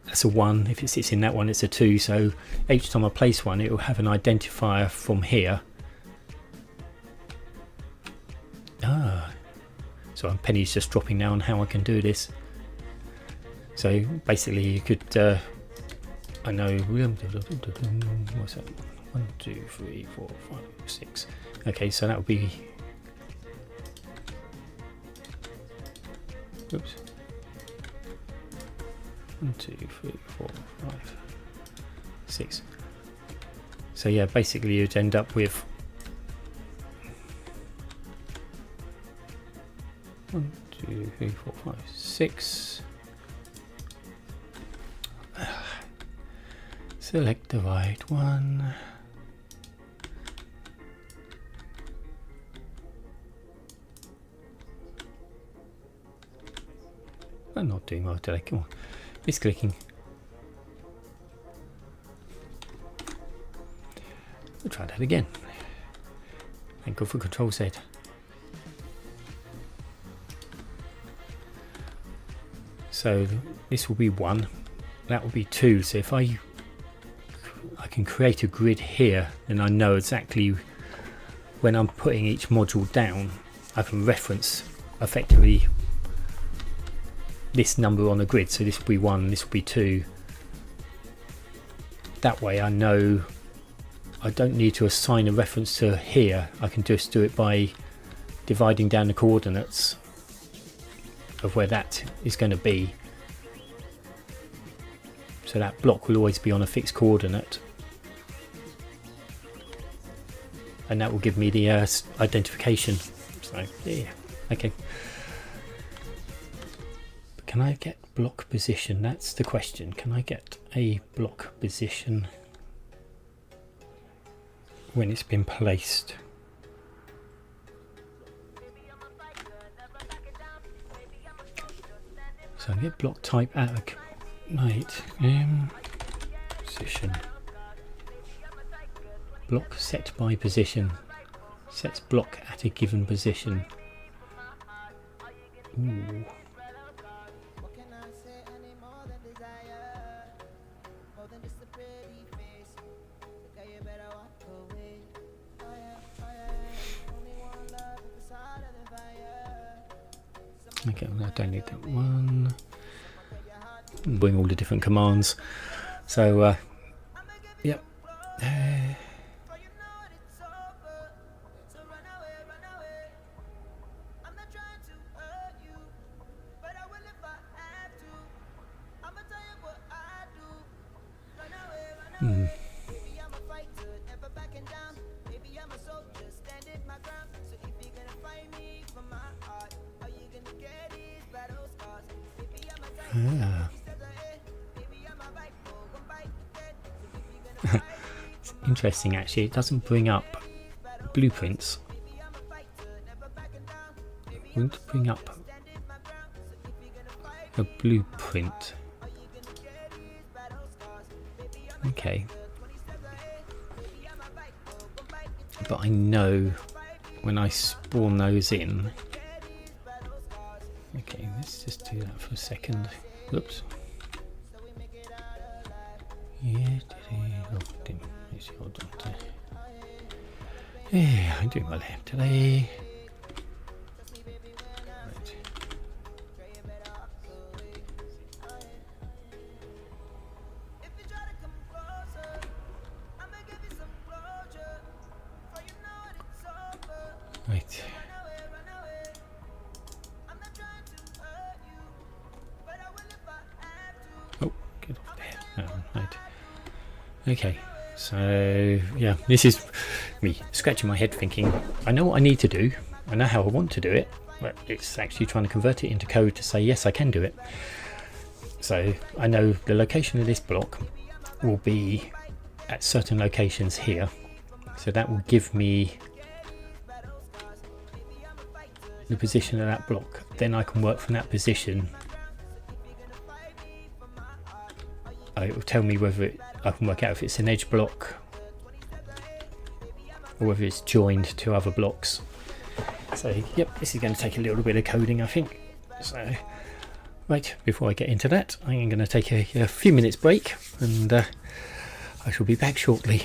that's a 1. If it sits in that one, it's a 2. So each time I place one, it will have an identifier from here. So Penny's just dropping now on how I can do this. So basically you could, I know, what's that? 1, 2, 3, 4, 5, 6. Okay, so that would be, oops, 1, 2, 3, 4, 5, 6. So yeah, basically you'd end up with 1, 2, 3, 4, 5, 6. Select the right one. I'm not doing well today, come on. It's clicking. We'll try that again. And go for Control Z. So this will be 1, that will be 2. So if I can create a grid here, then I know exactly when I'm putting each module down, I can reference effectively this number on the grid. So this will be 1, this will be 2. That way I know I don't need to assign a reference to here. I can just do it by dividing down the coordinates of where that is going to be. So that block will always be on a fixed coordinate. And that will give me the identification. So yeah, okay. But can can I get block position? That's the question. Can I get a block position when it's been placed? So I get block type out of position. Block set by position. Sets block at a given position. Ooh. Okay, I don't need that one. Bring all the different commands. So, yep. It's interesting actually, it doesn't bring up blueprints. It won't bring up a blueprint. Okay. But I know when I spawn those in. Okay, let's just do that for a second. Whoops. Yeah, yeah, I'm doing well here today. Right. Right. Oh, get off there. Oh, right. Okay, so yeah, this is me scratching my head thinking, I know what I need to do, I know how I want to do it, but it's actually trying to convert it into code to say, yes, I can do it. So I know the location of this block will be at certain locations here. So that will give me the position of that block. Then I can work from that position. It will tell me whether I can work out if it's an edge block or whether it's joined to other blocks. So yep, this is going to take a little bit of coding, I think. So right, before I get into that, I'm going to take a few minutes break, and I shall be back shortly.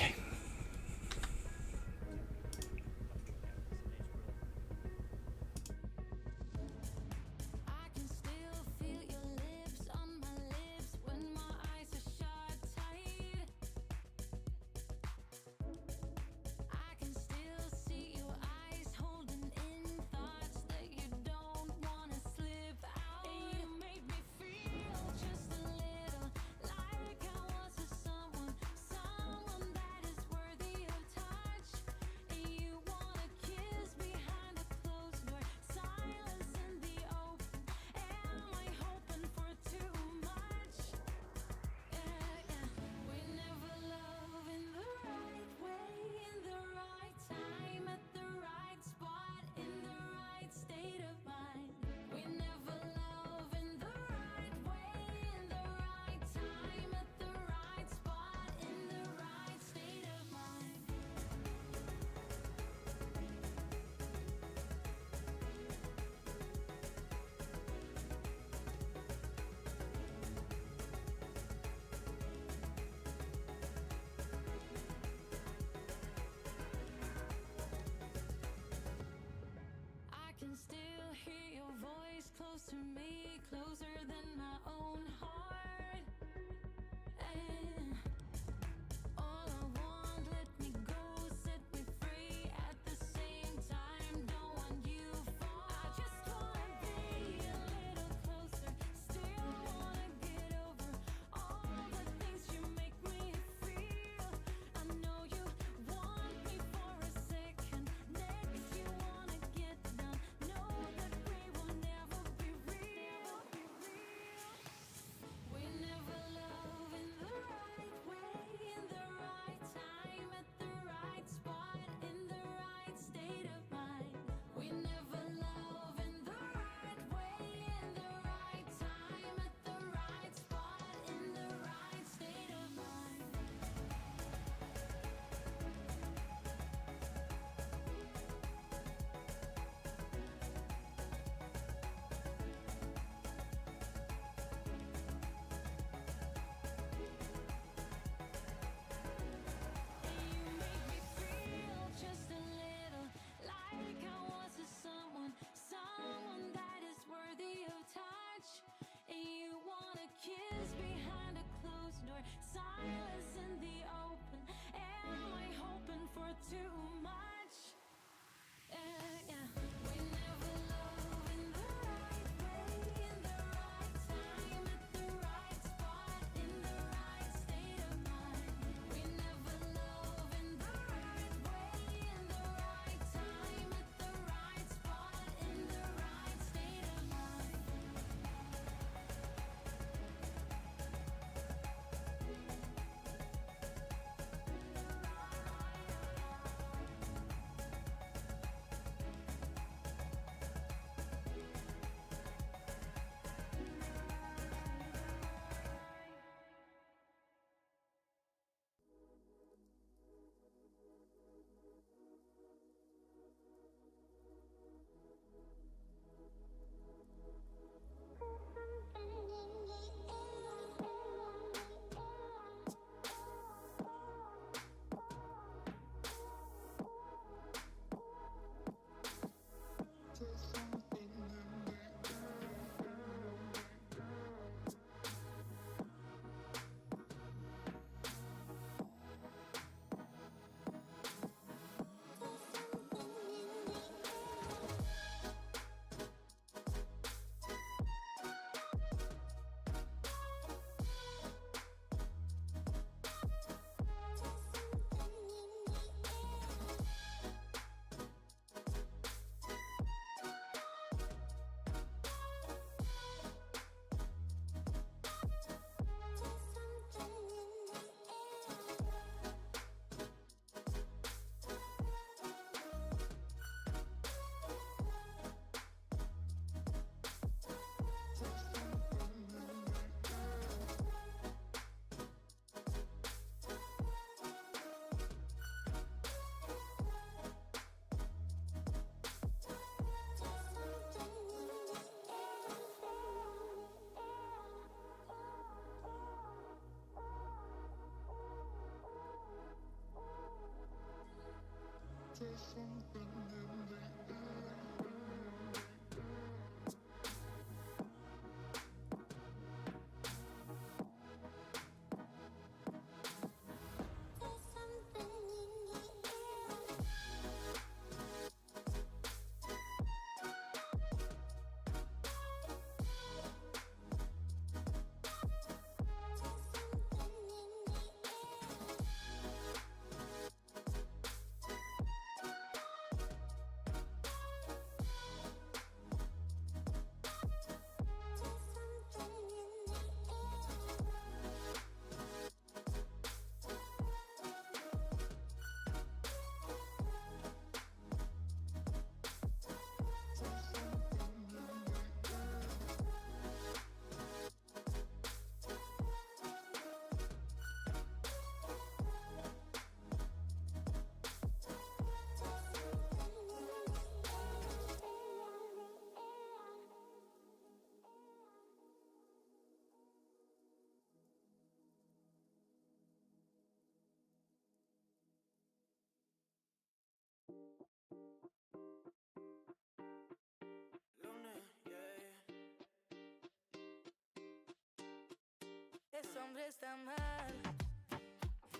Ese hombre está mal,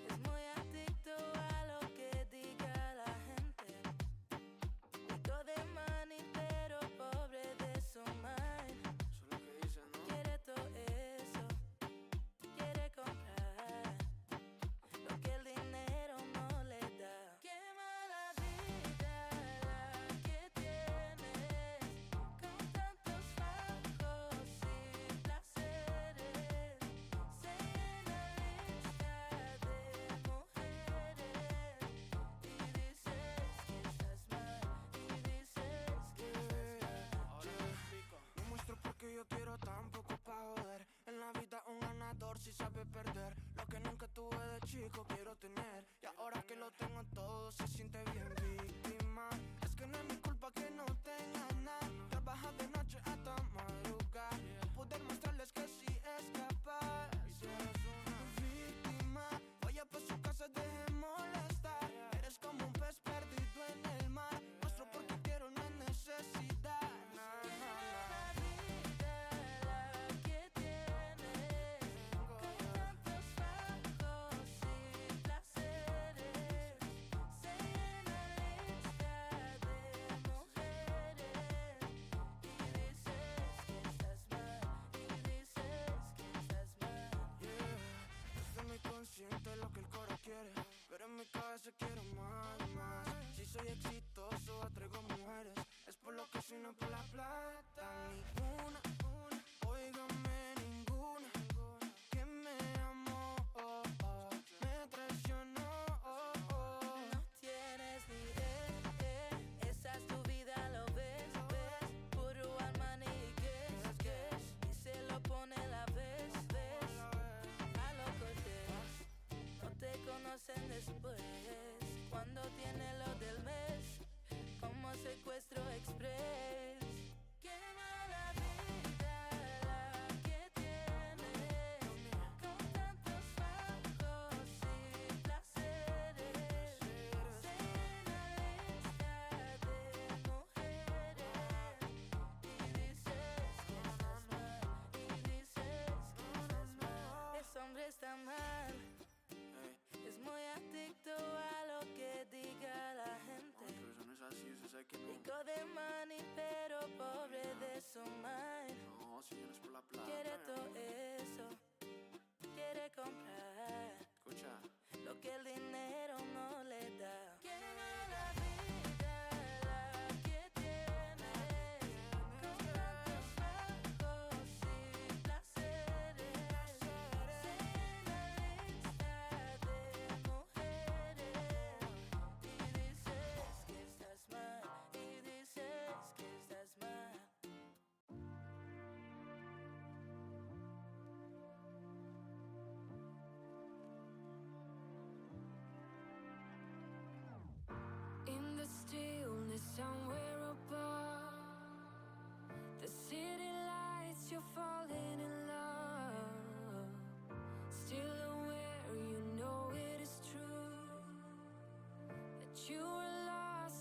es muy adicto a lo que diga la gente. Rico de money, pero pobre de su mind. Eso es lo que dicen, ¿no? Quiere todo eso, quiere comprar lo que el dinero no le da. Qué mala vida la que tienes, con tantos bajos y placeres. Se llena lista de mujeres y dices que estás mal, y dices que estás mal. Ahora te explico. No muestro porque yo quiero tan poco pa' joder. En la vida un ganador si sabe perder. Lo que nunca tuve de chico quiero tener. Y ahora que lo tengo todo se siente bien víctima. Es que no es mi culpa que no tenga nada. Trabaja de noche hasta madrugar. Poder mostrarles que sí es capaz. Y si eres una víctima, vaya pa' su casa, deje molestar. Eres como un pez perdido en el mar. Muestro porque quiero, no es necesidad. Qué mala vida la que tienes, con tantos bajos y placeres. Se llena lista de mujeres y dices que estás mal, y dices que estás mal. Estoy muy consciente de lo que el coro quiere, pero en mi cabeza quiero más, más. Si soy exitoso, atraigo mujeres. Es por lo que soy, no por la plata. Ni una, óigame ninguna, que me amó, me traicionó. No tienes ni idea, esa es tu vida, lo ves, ves. Puro Armani y que y se lo pone la vez, ves. A lo cortés, no te conocen después. Cuando tiene lo del mes, como secuestro express. Qué mala vida la que tienes, con tantos bajos y placeres. Se llena lista de mujeres y dices que estás mal, y dices que estás mal. Ese hombre está mal, es muy adicto a lo que diga la gente. Pero eso no es así, usted sabe que no. Rico de money, pero pobre de su mind. No, si no es por la plata. Quiere todo eso, quiere comprar Escucha. lo que el dinero no le da. Qué mala vida la que tienes, con tantos bajos y placeres. Se llena lista de mujeres y dices que estás mal, y dices que estás mal. In the stillness somewhere above the city lights, you're falling in love. Still aware, you know it is true that you were lost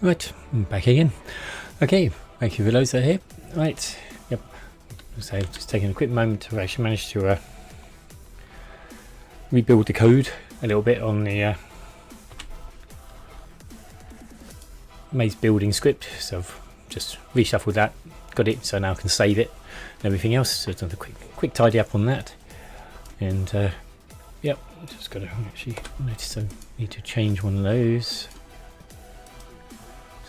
Right, I'm back again. Okay, thank you for those that are here. Right, yep. So just taking a quick moment to actually manage to rebuild the code a little bit on the maze building script. So I've just reshuffled that, got it, so now I can save it and everything else. So done a quick tidy up on that, and yep, just got to actually notice I need to change one of those.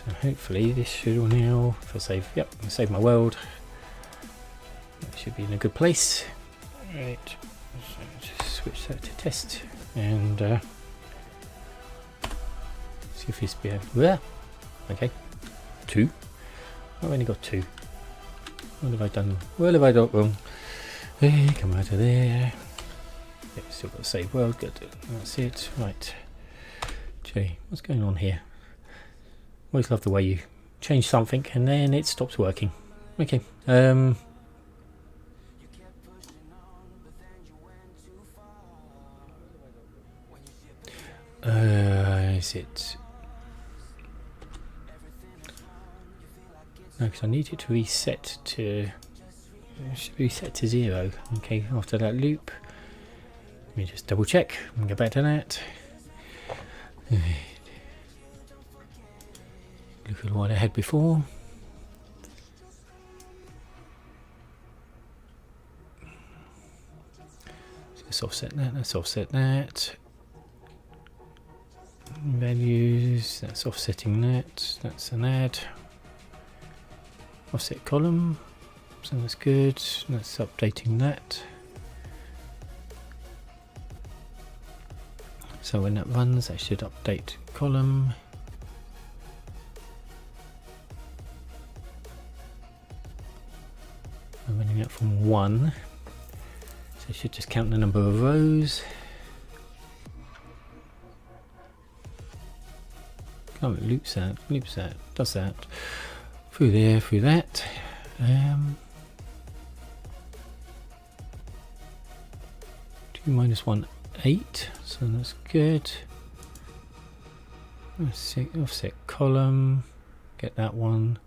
So hopefully this should all now, if I save, yep, I save my world, that should be in a good place. Right, so just switch that to test and see if it's behind. Yeah, okay, 2. I've only got 2. What have I done? What have I done wrong? Hey, come out of there. Yeah, still got to save world. Good. That's it. Right. Gee, what's going on here? Always love the way you change something and then it stops working. Okay. Is it? No, because I need it to reset to. It should reset to 0. Okay. After that loop, let me just double check and go back to that. Look at what I had before. Let's offset that. Let's offset that. Values. That's offsetting that. That's an add. Offset column. So that's good. That's updating that. So when that runs, that should update column. I'm running it from 1, so it should just count the number of rows. Oh, it loops that, does that. Through there, through that. 2 minus 1, 8, so that's good. Offset column, get that one.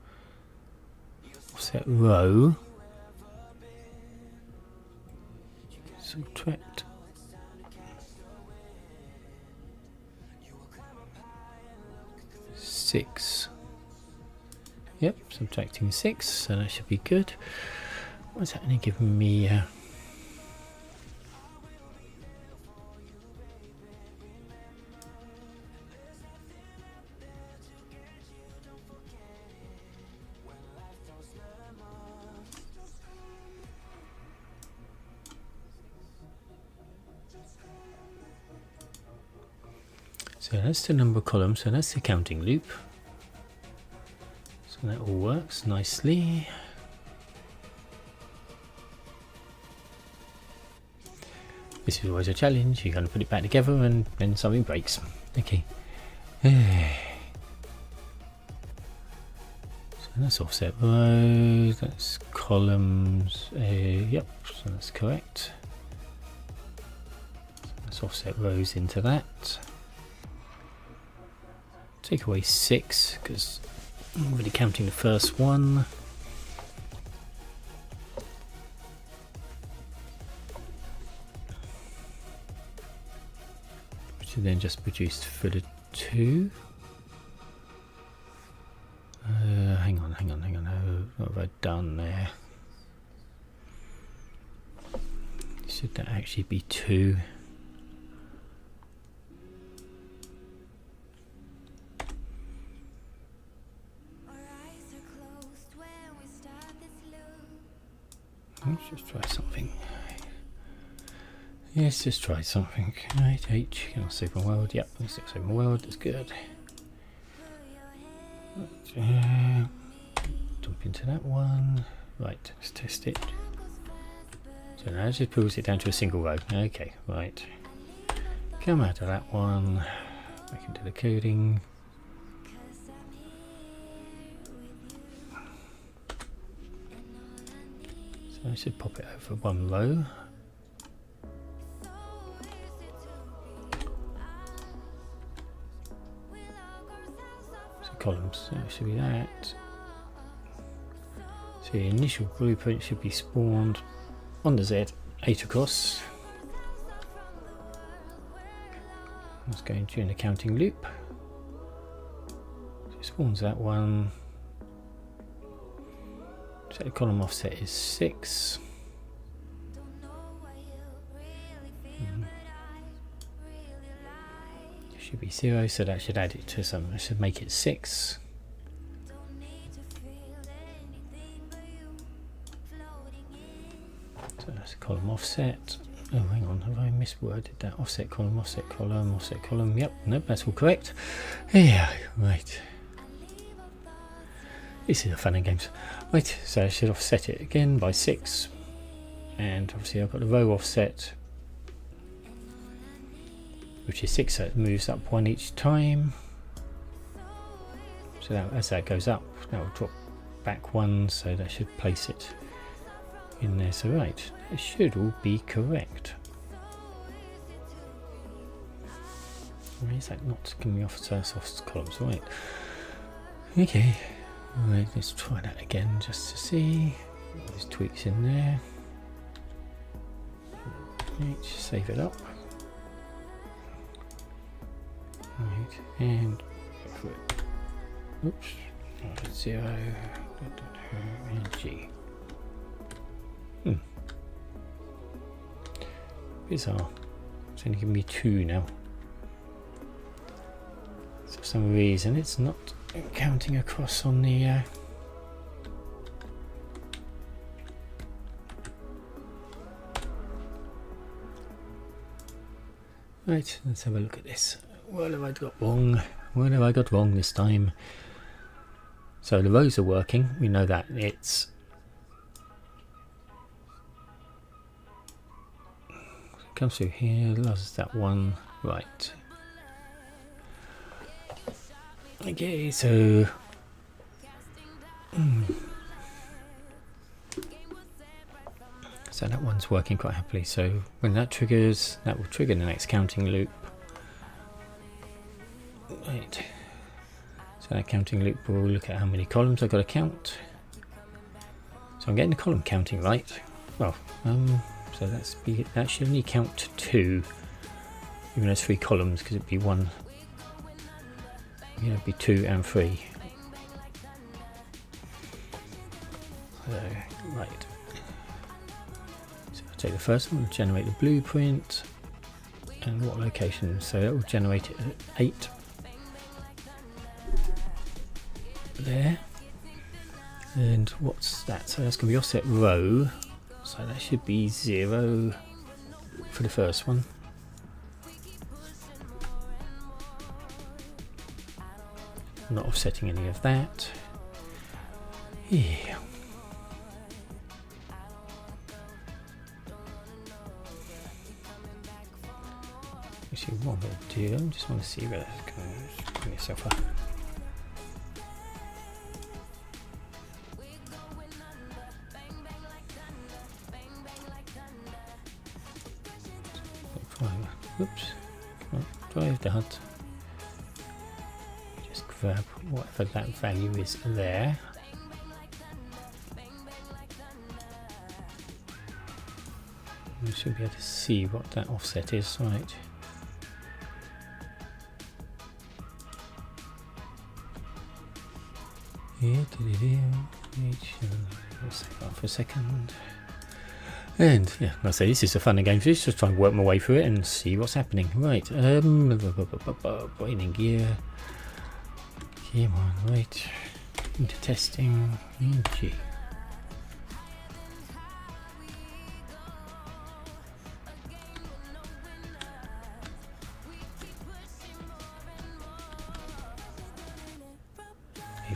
Offset row. Subtract. Six. Yep, subtracting 6, so that should be good. What's that only giving me? So that's the number column, so that's the counting loop. So that all works nicely. This is always a challenge, you're going to put it back together and then something breaks. Okay. So that's offset rows, that's columns, yep, so that's correct. So let's offset rows into that. Take away 6 because I'm already counting the first one. Which is then just produced for the 2. Hang on. What have I done there? Should that actually be 2? Let's just try something. Yes, just try something. Right, H, can I save my world? Yep, let's save my world, that's good. Jump into that one. Right, let's test it. So now it just pulls it down to a single row. Okay, right. Come out of that one. Back into the coding. So I should pop it over one row. So column columns. So it should be that. So the initial blueprint should be spawned on the Z, 8 across. Let's go into an accounting loop. So it spawns that one. So the column offset is 6. It should be 0, so that should add it to some. That should make it 6. So that's a column offset. Oh, hang on, have I misworded that? Offset column, offset column, offset column. Yep, nope, that's all correct. Yeah, right. This is a fun and games. Right, so I should offset it again by 6. And obviously I've got the row offset, which is 6, so it moves up 1 each time. So that, as that goes up, that will drop back 1, so that should place it in there. So right, it should all be correct. Why is that not coming off soft columns? Right. Okay. Right, let's try that again just to see. There's tweaks in there. Right, save it up. Right, and for it. Oops. 0 and G. Bizarre. It's only giving me 2 now. So for some reason it's not counting across on the right, let's have a look at this. What have I got wrong? What have I got wrong this time? So the rows are working. We know that it's comes through here, lost that one. Right. Okay, so so that one's working quite happily. So when that triggers, that will trigger the next counting loop. Right. So that counting loop will look at how many columns I've got to count. So I'm getting the column counting right. Well, so that should only count 2, even though it's 3 columns, because it'd be 1. It'd be 2 and 3. So, right. So I'll take the first one, generate the blueprint, and what location? So that will generate it at 8. There. And what's that? So that's going to be offset row. So that should be 0 for the first one. I'm not offsetting any of that. Yeah. Actually, what I'm going to do, I just want to see where it's going to bring yourself up. Oops, come on, drive that. Just grab whatever that value is there. You should be able to see what that offset is, right? Yeah, let's save that for a second. And yeah, like I say, this is a fun game. Just try and work my way through it and see what's happening. Right, boiling gear. Come on, right. Into testing. G.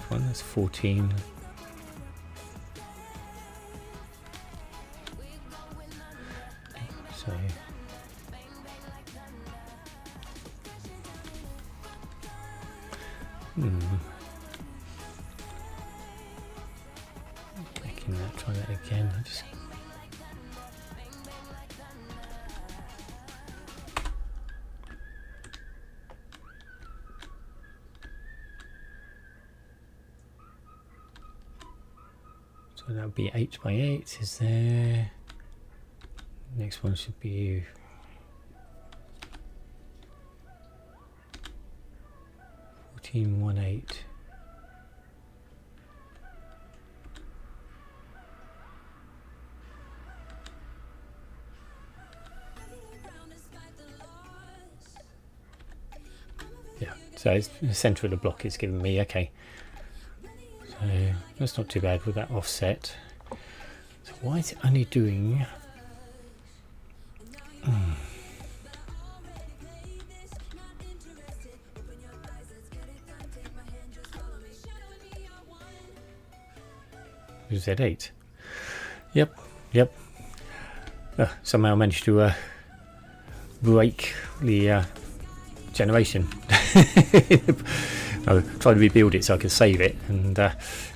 One that's 14. So making that, try that again. Just So that would be 8 by 8 is there. Next one should be 1418. Yeah, so it's the centre of the block is giving me, okay. So that's not too bad with that offset. So why is it only doing... Z8. Yep. Somehow managed to break the generation. I tried to rebuild it so I could save it, and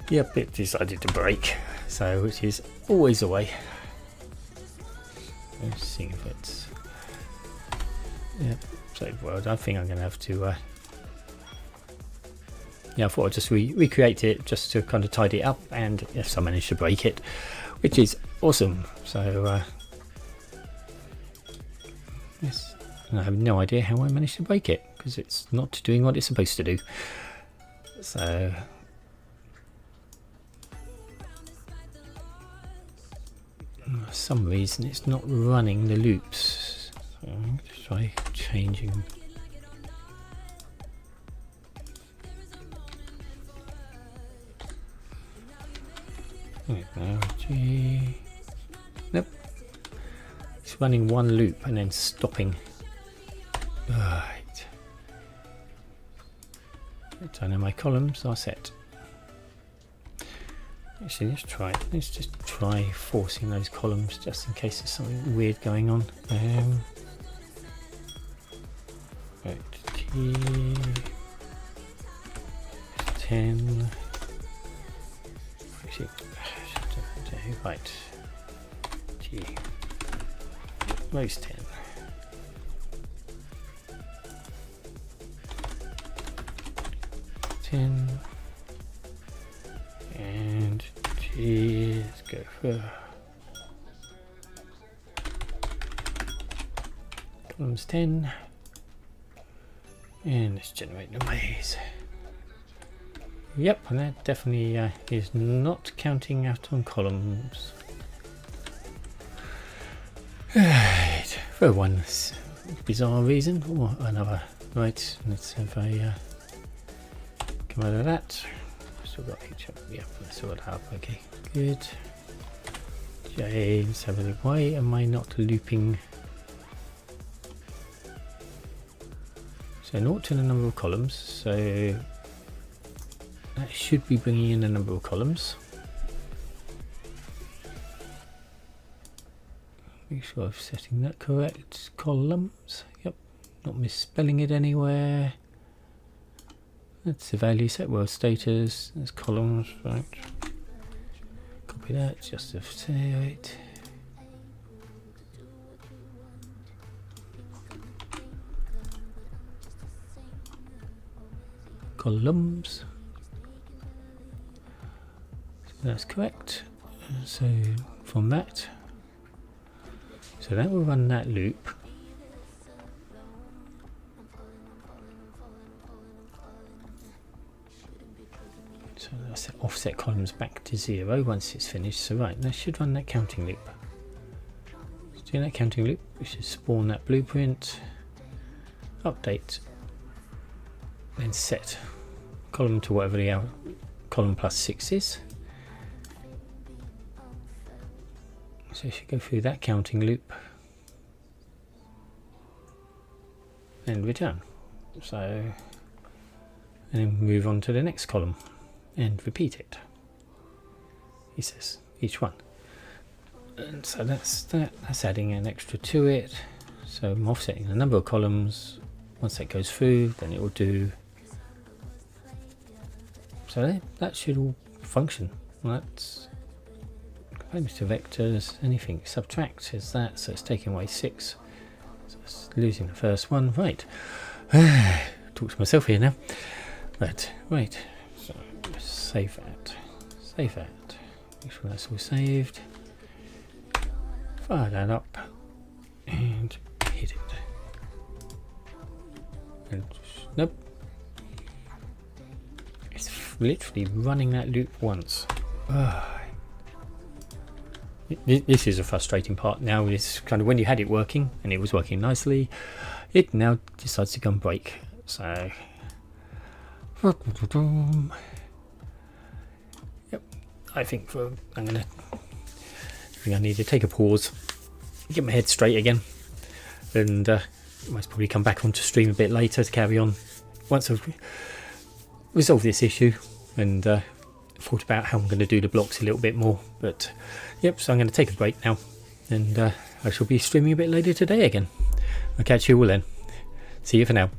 yep, it decided to break. So, which is always the way. Let's see if it's... Yep, save world. I think I'm going to have to... Yeah, I thought I'd just recreate it just to kind of tidy it up, and yes, I managed to break it, which is awesome. So, yes, and I have no idea how I managed to break it, because it's not doing what it's supposed to do. So, for some reason it's not running the loops. So I'm going to try changing. G. Nope. It's running one loop and then stopping. Right. I know my columns are set. Actually, let's try it. Let's just try forcing those columns just in case there's something weird going on. Right, T 10. Actually, right. G. Most 10. And G, let's go for columns 10, and let's generate the maze. Yep, and that definitely is not counting out on columns. Right, for one bizarre reason or another. Right, let's have a come out of that. Still got each up. Yeah, that's all up. Okay, good. James, have a look. Why am I not looping? So naught in a number of columns. So that should be bringing in a number of columns. Make sure I'm setting that correct. Columns. Yep, not misspelling it anywhere. That's the value set world status. There's columns, right? Copy that just to save it. Columns. So that's correct. So from that, so that will run that loop. So let's offset columns back to 0 once it's finished. So right, that should run that counting loop. So doing that counting loop, we should spawn that blueprint, update, then set column to whatever the column plus 6 is. So you should go through that counting loop and return. So, and then move on to the next column and repeat it. He says each one, and so that's adding an extra to it. So I'm offsetting the number of columns. Once that goes through, then it will do. So that should all function. That's components to vectors. Anything subtract is that. So it's taking away 6. So it's losing the first one. Right. Talk to myself here now. Right. So save that. Save that. Make sure that's all saved. Fire that up and hit it. And nope. It's literally running that loop once. This is a frustrating part now. It's kind of when you had it working and it was working nicely, it now decides to come break. So yep, I think I need to take a pause, get my head straight again, and most probably come back onto stream a bit later to carry on once I've resolved this issue and thought about how I'm going to do the blocks a little bit more. But yep, so I'm going to take a break now, and I shall be streaming a bit later today again. I'll catch you all then. See you for now.